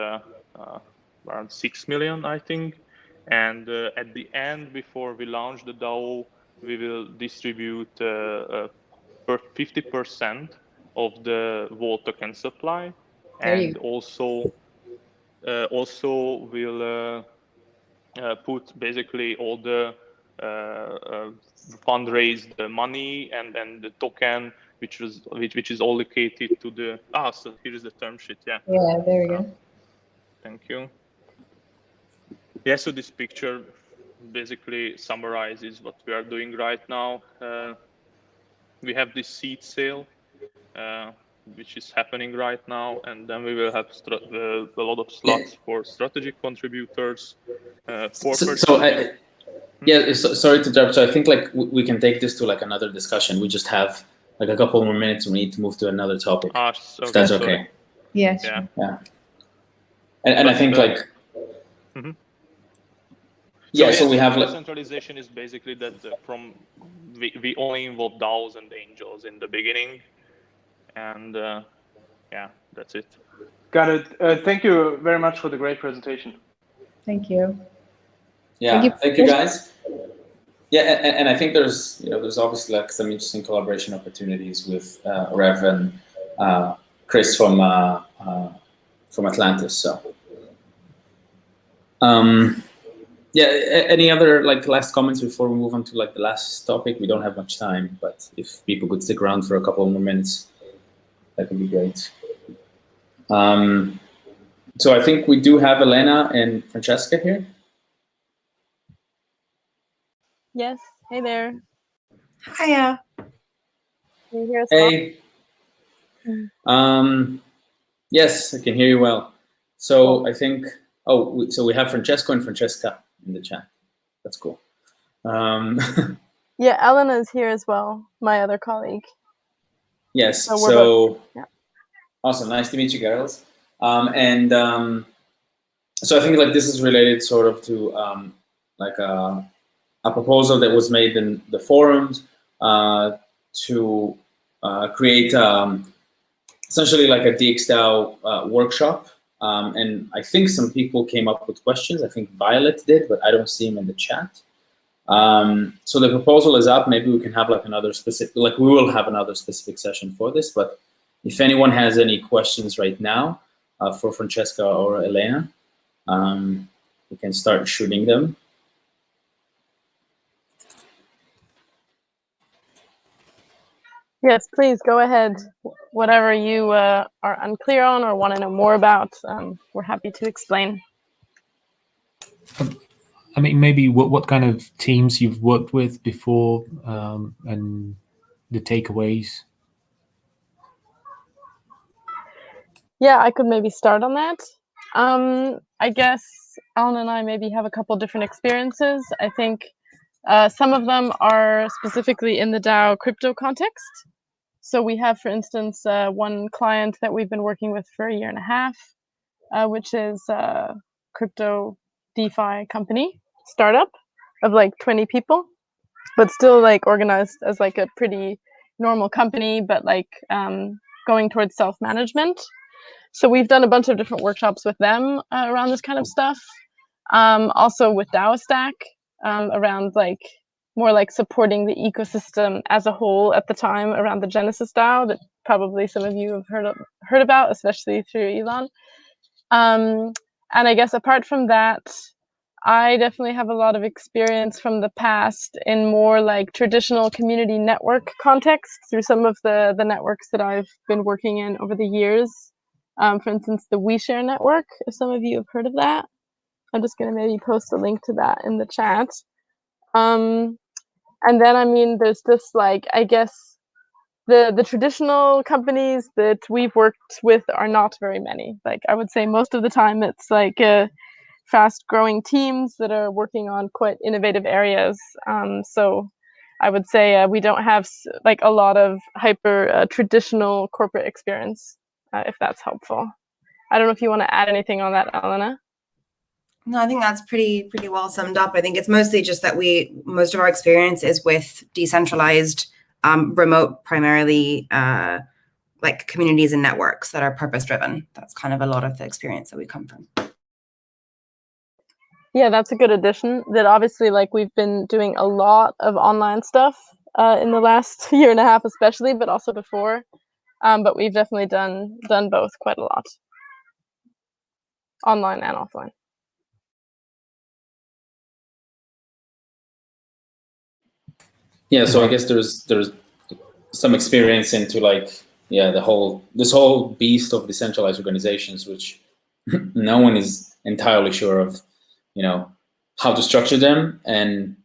around 6 million, I think. And at the end, before we launch the DAO, we will distribute 50% of the Vault token supply, and also we'll put basically all the fundraised money and the token, which is allocated to the so here is the term sheet. Yeah, there we go. Thank you. Yeah, so this picture basically summarizes what we are doing right now. We have this seed sale, which is happening right now, and then we will have a lot of slots for strategic contributors. Sorry to interrupt. So I think like we can take this to like another discussion. We just have like a couple more minutes. We need to move to another topic. If that's okay. Yeah. Sure. Yeah. And I think like. Mm-hmm. So we have like decentralization is basically that we only involve DAOs and angels in the beginning, and that's it. Got it. Thank you very much for the great presentation. Thank you. Yeah, thank you guys. Yeah, and I think there's obviously like some interesting collaboration opportunities with Rev and Chris from Atlantis. So, yeah. Any other like last comments before we move on to like the last topic? We don't have much time, but if people could stick around for a couple more minutes, that would be great. So I think we do have Elena and Francesca here. Yes. Hey there. Hiya. Can you hear us? Hey. Yes, I can hear you well. So I think, so we have Francesco and Francesca in the chat. That's cool. Yeah, Elena's here as well, my other colleague. Yes, so yeah. Awesome. Nice to meet you, girls. So I think like this is related sort of to like a proposal that was made in the forums to create essentially like a DXDAO workshop. And I think some people came up with questions. I think Violet did, but I don't see them in the chat. So the proposal is up. Maybe we can have like another specific, like we will have another specific session for this. But if anyone has any questions right now for Francesca or Elena, we can start shooting them. Yes, please go ahead. Whatever you are unclear on or want to know more about, we're happy to explain. I mean, maybe what kind of teams you've worked with before and the takeaways. Yeah, I could maybe start on that. I guess Alan and I maybe have a couple different experiences. I think some of them are specifically in the DAO crypto context. So we have, for instance, one client that we've been working with for 1.5 years, which is a crypto DeFi company, startup of like 20 people, but still like organized as like a pretty normal company, but like going towards self-management. So we've done a bunch of different workshops with them around this kind of stuff. Also with DAO Stack around like more like supporting the ecosystem as a whole at the time around the Genesis DAO that probably some of you have heard about, especially through Elon. And I guess apart from that, I definitely have a lot of experience from the past in more like traditional community network context through some of the networks that I've been working in over the years. For instance, the WeShare network, if some of you have heard of that. I'm just going to maybe post a link to that in the chat. And then, I mean, there's just like, I guess, the traditional companies that we've worked with are not very many. Like, I would say most of the time it's like fast-growing teams that are working on quite innovative areas. So I would say we don't have like a lot of hyper traditional corporate experience, if that's helpful. I don't know if you want to add anything on that, Elena. No, I think that's pretty well summed up. I think it's mostly just that most of our experience is with decentralized, remote, primarily like communities and networks that are purpose-driven. That's kind of a lot of the experience that we come from. Yeah, that's a good addition. That obviously, like, we've been doing a lot of online stuff in the last 1.5 years, especially, but also before. But we've definitely done both quite a lot, online and offline. Yeah, so I guess there's some experience into like this whole beast of decentralized organizations, which no one is entirely sure of, how to structure them. And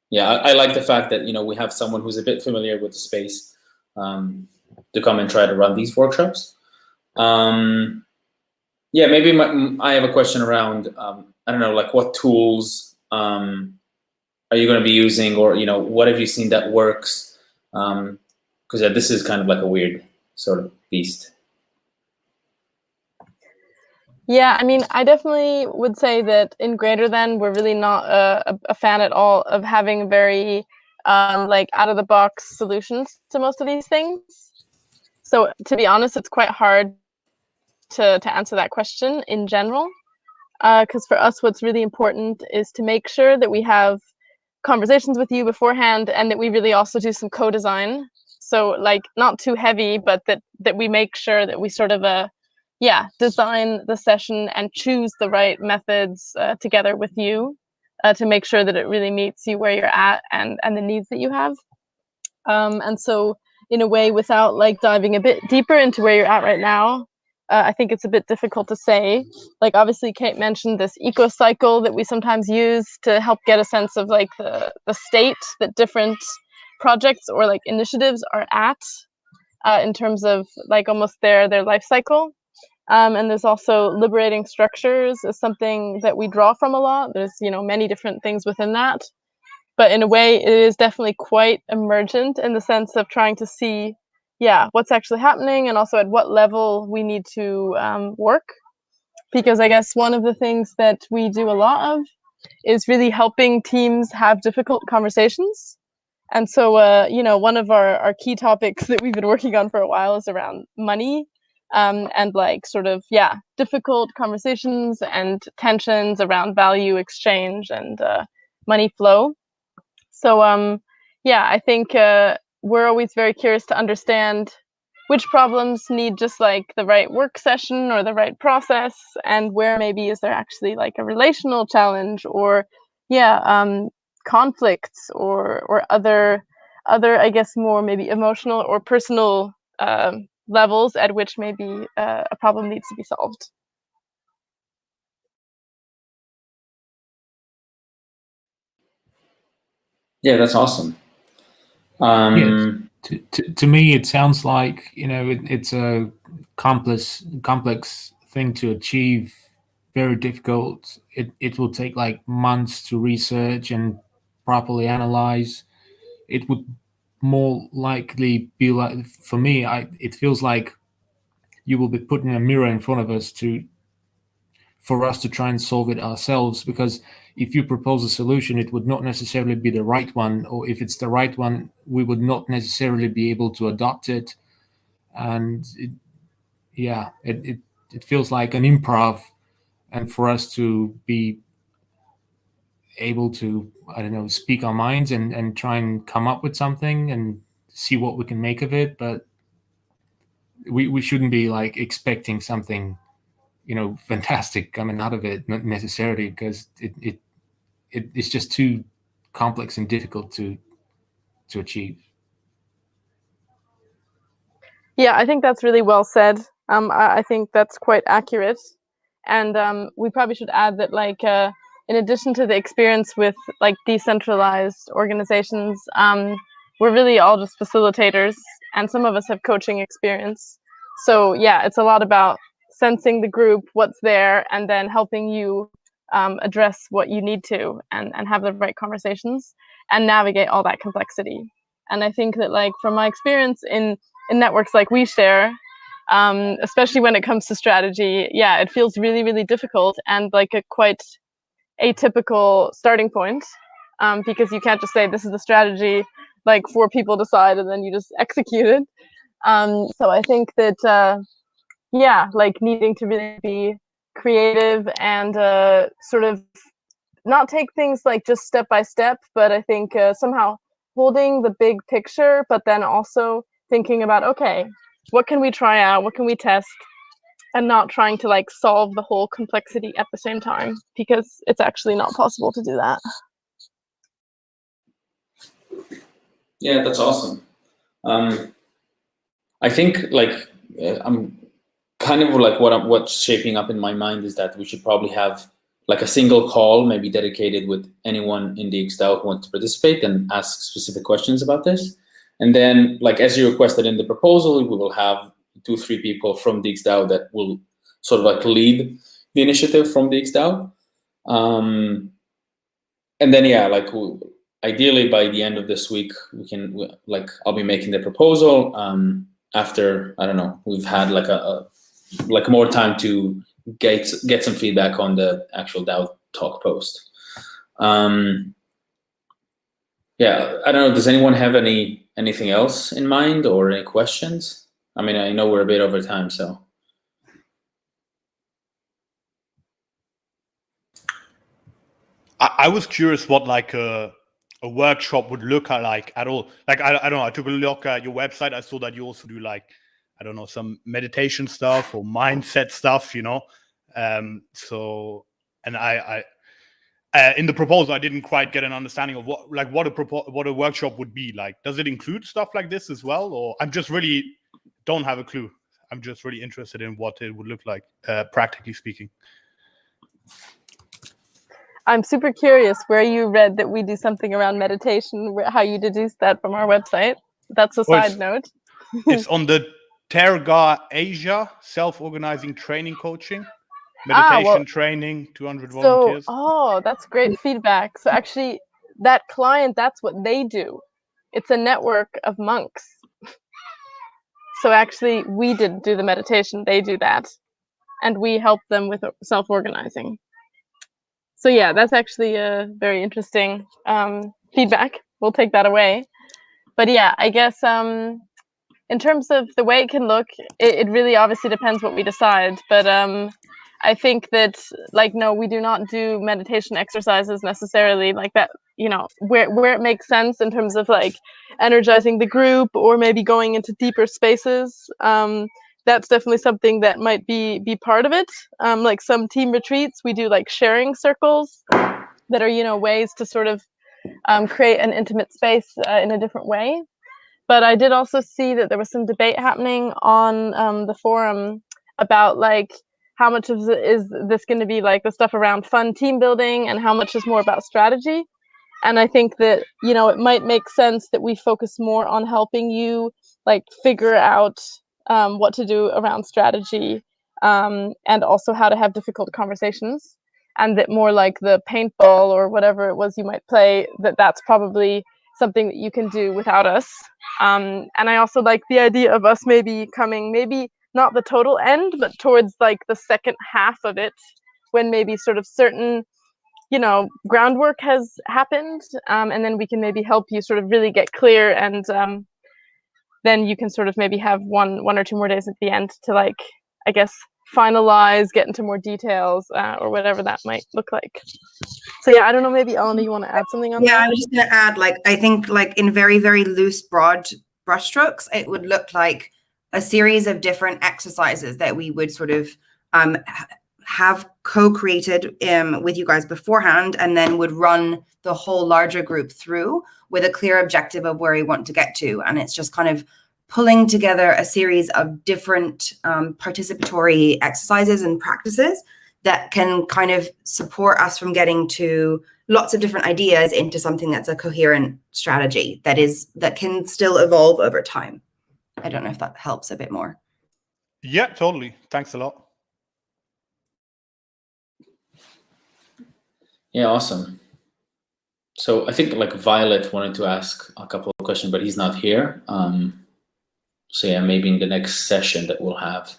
yeah, I like the fact that we have someone who's a bit familiar with the space to come and try to run these workshops. Yeah, maybe I have a question around I don't know, like what tools are you going to be using, or what have you seen that works? Because this is kind of like a weird sort of beast. Yeah, I mean, I definitely would say that in Greater Than, we're really not a fan at all of having very like out of the box solutions to most of these things. So to be honest, it's quite hard to answer that question in general. Because for us, what's really important is to make sure that we have conversations with you beforehand, and that we really also do some co-design. So like not too heavy, but that we make sure that we sort of design the session and choose the right methods together with you to make sure that it really meets you where you're at and the needs that you have. And so in a way, without like diving a bit deeper into where you're at right now, I think it's a bit difficult to say. Like obviously Kate mentioned this eco cycle that we sometimes use to help get a sense of like the state that different projects or like initiatives are at in terms of like almost their life cycle. And there's also liberating structures is something that we draw from a lot. There's, many different things within that. But in a way, it is definitely quite emergent in the sense of trying to see, what's actually happening and also at what level we need to work. Because I guess one of the things that we do a lot of is really helping teams have difficult conversations. And so, one of our key topics that we've been working on for a while is around money and like sort of, difficult conversations and tensions around value exchange and money flow. So, I think we're always very curious to understand which problems need just like the right work session or the right process, and where maybe is there actually like a relational challenge or, conflicts or other, I guess, more maybe emotional or personal levels at which maybe a problem needs to be solved. Yeah, that's awesome. To me, it sounds like it's a complex thing to achieve, very difficult. It will take like months to research and properly analyze. It would more likely be like, for me, it feels like you will be putting a mirror in front of us for us to try and solve it ourselves, because if you propose a solution, it would not necessarily be the right one, or if it's the right one, we would not necessarily be able to adopt it. And it feels like an improv, and for us to be able to, I don't know, speak our minds and try and come up with something and see what we can make of it. But we shouldn't be like expecting something fantastic coming out of it, not necessarily, because it's just too complex and difficult to achieve. Yeah, I think that's really well said. I think that's quite accurate. And we probably should add that, like, in addition to the experience with like decentralized organizations, we're really all just facilitators, and some of us have coaching experience. So it's a lot about sensing the group, what's there, and then helping you address what you need to and have the right conversations and navigate all that complexity. And I think that, like, from my experience in networks like we share, especially when it comes to strategy, it feels really, really difficult and like a quite atypical starting point, because you can't just say this is the strategy, like 4 people decide and then you just execute it. So I think that like needing to really be creative and sort of not take things like just step by step, but I think somehow holding the big picture, but then also thinking about, okay, what can we try out? What can we test? And not trying to like solve the whole complexity at the same time, because it's actually not possible to do that. Yeah, that's awesome. I think like I'm kind of like what's shaping up in my mind is that we should probably have like a single call, maybe dedicated with anyone in DXDAO who wants to participate and ask specific questions about this. And then, like as you requested in the proposal, we will have 2-3 people from DXDAO that will sort of like lead the initiative from DXDAO. And then like ideally by the end of this week, I'll be making the proposal after, I don't know, we've had like more time to get some feedback on the actual DAO talk post. I don't know, does anyone have anything else in mind or any questions? I mean, I know we're a bit over time, so. I was curious what like a workshop would look like at all. Like I don't know, I took a look at your website. I saw that you also do like I don't know, some meditation stuff or mindset stuff, you know. So, and I in the proposal, I didn't quite get an understanding of what a workshop would be like. Does it include stuff like this as well, or I'm just really don't have a clue. I'm just really interested in what it would look like, practically speaking. I'm super curious where you read that we do something around meditation, how you deduced that from our website. That's a side note. It's on the Terga Asia self-organizing training coaching, meditation training, 200 volunteers. Oh, that's great feedback. So actually, that client, that's what they do. It's a network of monks. So actually, we didn't do the meditation, they do that. And we help them with self-organizing. So yeah, that's actually a very interesting feedback. We'll take that away. But yeah, I guess in terms of the way it can look, it really obviously depends what we decide. But I think that, like, no, we do not do meditation exercises necessarily like that, you know, where it makes sense in terms of like energizing the group or maybe going into deeper spaces. That's definitely something that might be part of it. Like some team retreats, we do like sharing circles that are, you know, ways to sort of create an intimate space in a different way. But I did also see that there was some debate happening on the forum about like how much of is this going to be like the stuff around fun team building and how much is more about strategy. And I think that, you know, it might make sense that we focus more on helping you like figure out what to do around strategy and also how to have difficult conversations, and that more like the paintball or whatever it was you might play, that's probably something that you can do without us. And I also like the idea of us maybe coming, maybe not the total end, but towards like the second half of it, when maybe sort of certain, you know, groundwork has happened, and then we can maybe help you sort of really get clear, and then you can sort of maybe have one or two more days at the end to like, I guess, finalize, get into more details, or whatever that might look like. So yeah, I don't know, maybe Elena, you want to add something on that? Yeah, I was just going to add, like, I think like in very, very loose, broad brushstrokes, it would look like a series of different exercises that we would sort of have co-created with you guys beforehand, and then would run the whole larger group through with a clear objective of where we want to get to. And it's just kind of pulling together a series of different participatory exercises and practices that can kind of support us from getting to lots of different ideas into something that's a coherent strategy that can still evolve over time. I don't know if that helps a bit more. Yeah, totally. Thanks a lot. Yeah, awesome. So I think like Violet wanted to ask a couple of questions, but he's not here. So yeah, maybe in the next session that we'll have,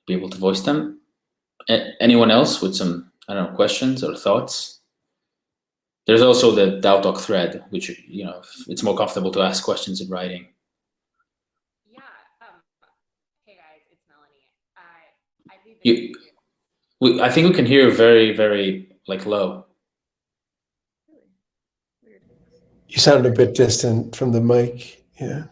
be able to voice them. Anyone else with some, I don't know, questions or thoughts? There's also the DAO Talk thread, which, you know, it's more comfortable to ask questions in writing. Yeah. Hey guys, it's Melanie. I think we can hear you very, very like low. You sound a bit distant from the mic. Yeah.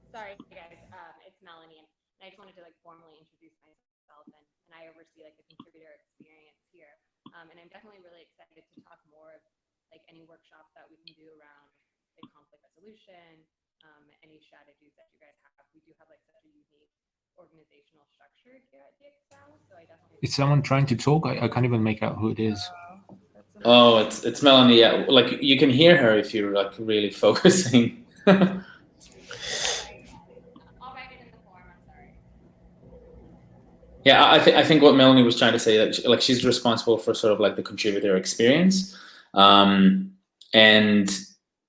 Sorry guys, it's Melanie, and I just wanted to like formally introduce myself, and I oversee like the contributor experience here. And I'm definitely really excited to talk more of like any workshop that we can do around like conflict resolution, any strategies that you guys have. We do have like such a unique organizational structure here at DXbiz, so I definitely. Is someone trying to talk? I can't even make out who it is. Oh, it's Melanie. Yeah, like you can hear her if you're like really focusing. I'll write it in the form. I'm sorry. Yeah, I think what Melanie was trying to say, like she's responsible for sort of like the contributor experience, and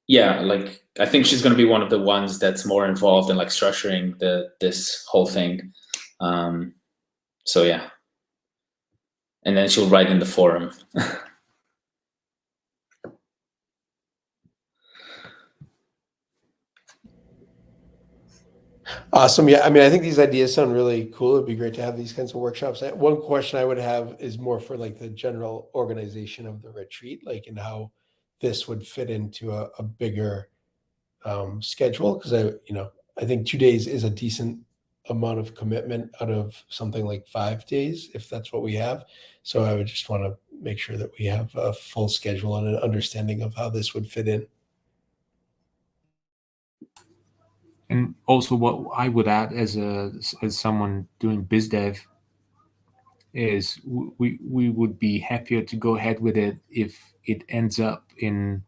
yeah, like I think she's going to be one of the ones that's more involved in like structuring this whole thing. So yeah, and then she'll write in the forum. Awesome. Yeah, I mean, I think these ideas sound really cool. It'd be great to have these kinds of workshops. One question I would have is more for like the general organization of the retreat, like, and how this would fit into a bigger schedule. Because I think 2 days is a decent amount of commitment out of something like 5 days, if that's what we have. So I would just want to make sure that we have a full schedule and an understanding of how this would fit in. And also, what I would add as someone doing biz dev is we would be happier to go ahead with it if it ends up in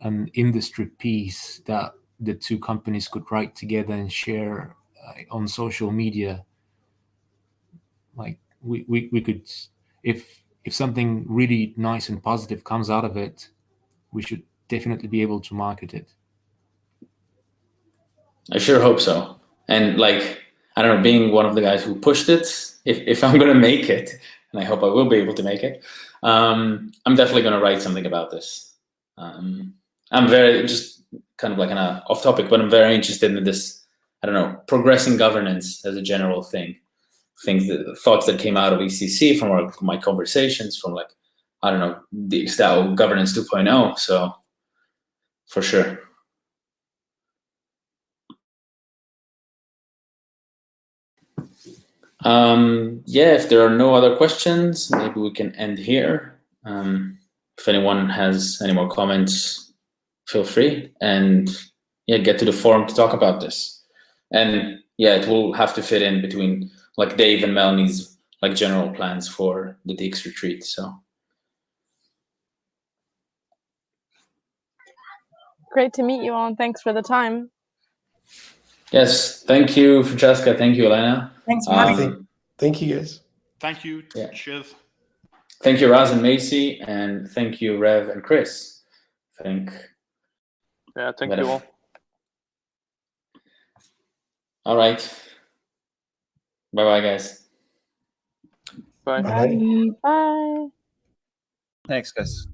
an industry piece that the two companies could write together and share on social media. Like we could, if something really nice and positive comes out of it, we should definitely be able to market it. I sure hope so. And like, I don't know, being one of the guys who pushed it, if I'm going to make it, and I hope I will be able to make it, I'm definitely going to write something about this. I'm very, just kind of like an off topic, but I'm very interested in this, I don't know, progressing governance as a general thing. Thoughts that came out of ECC from my conversations, from like, I don't know, the DXDAO governance 2.0. So for sure. Yeah, if there are no other questions, maybe we can end here. If anyone has any more comments, feel free, and yeah, get to the forum to talk about this. And yeah, it will have to fit in between like Dave and Melanie's like general plans for the DX retreat. So Great to meet you all, and thanks for the time. yes, thank you, Francesca. Thank you, Elena. Thanks for having Thank you, guys. Thank you. Yeah. Cheers. Thank you, Raz and Macy, and thank you, Rev and Chris. Yeah, thank that you all. All right. Bye-bye, guys. Bye. Bye. Bye. Thanks, guys.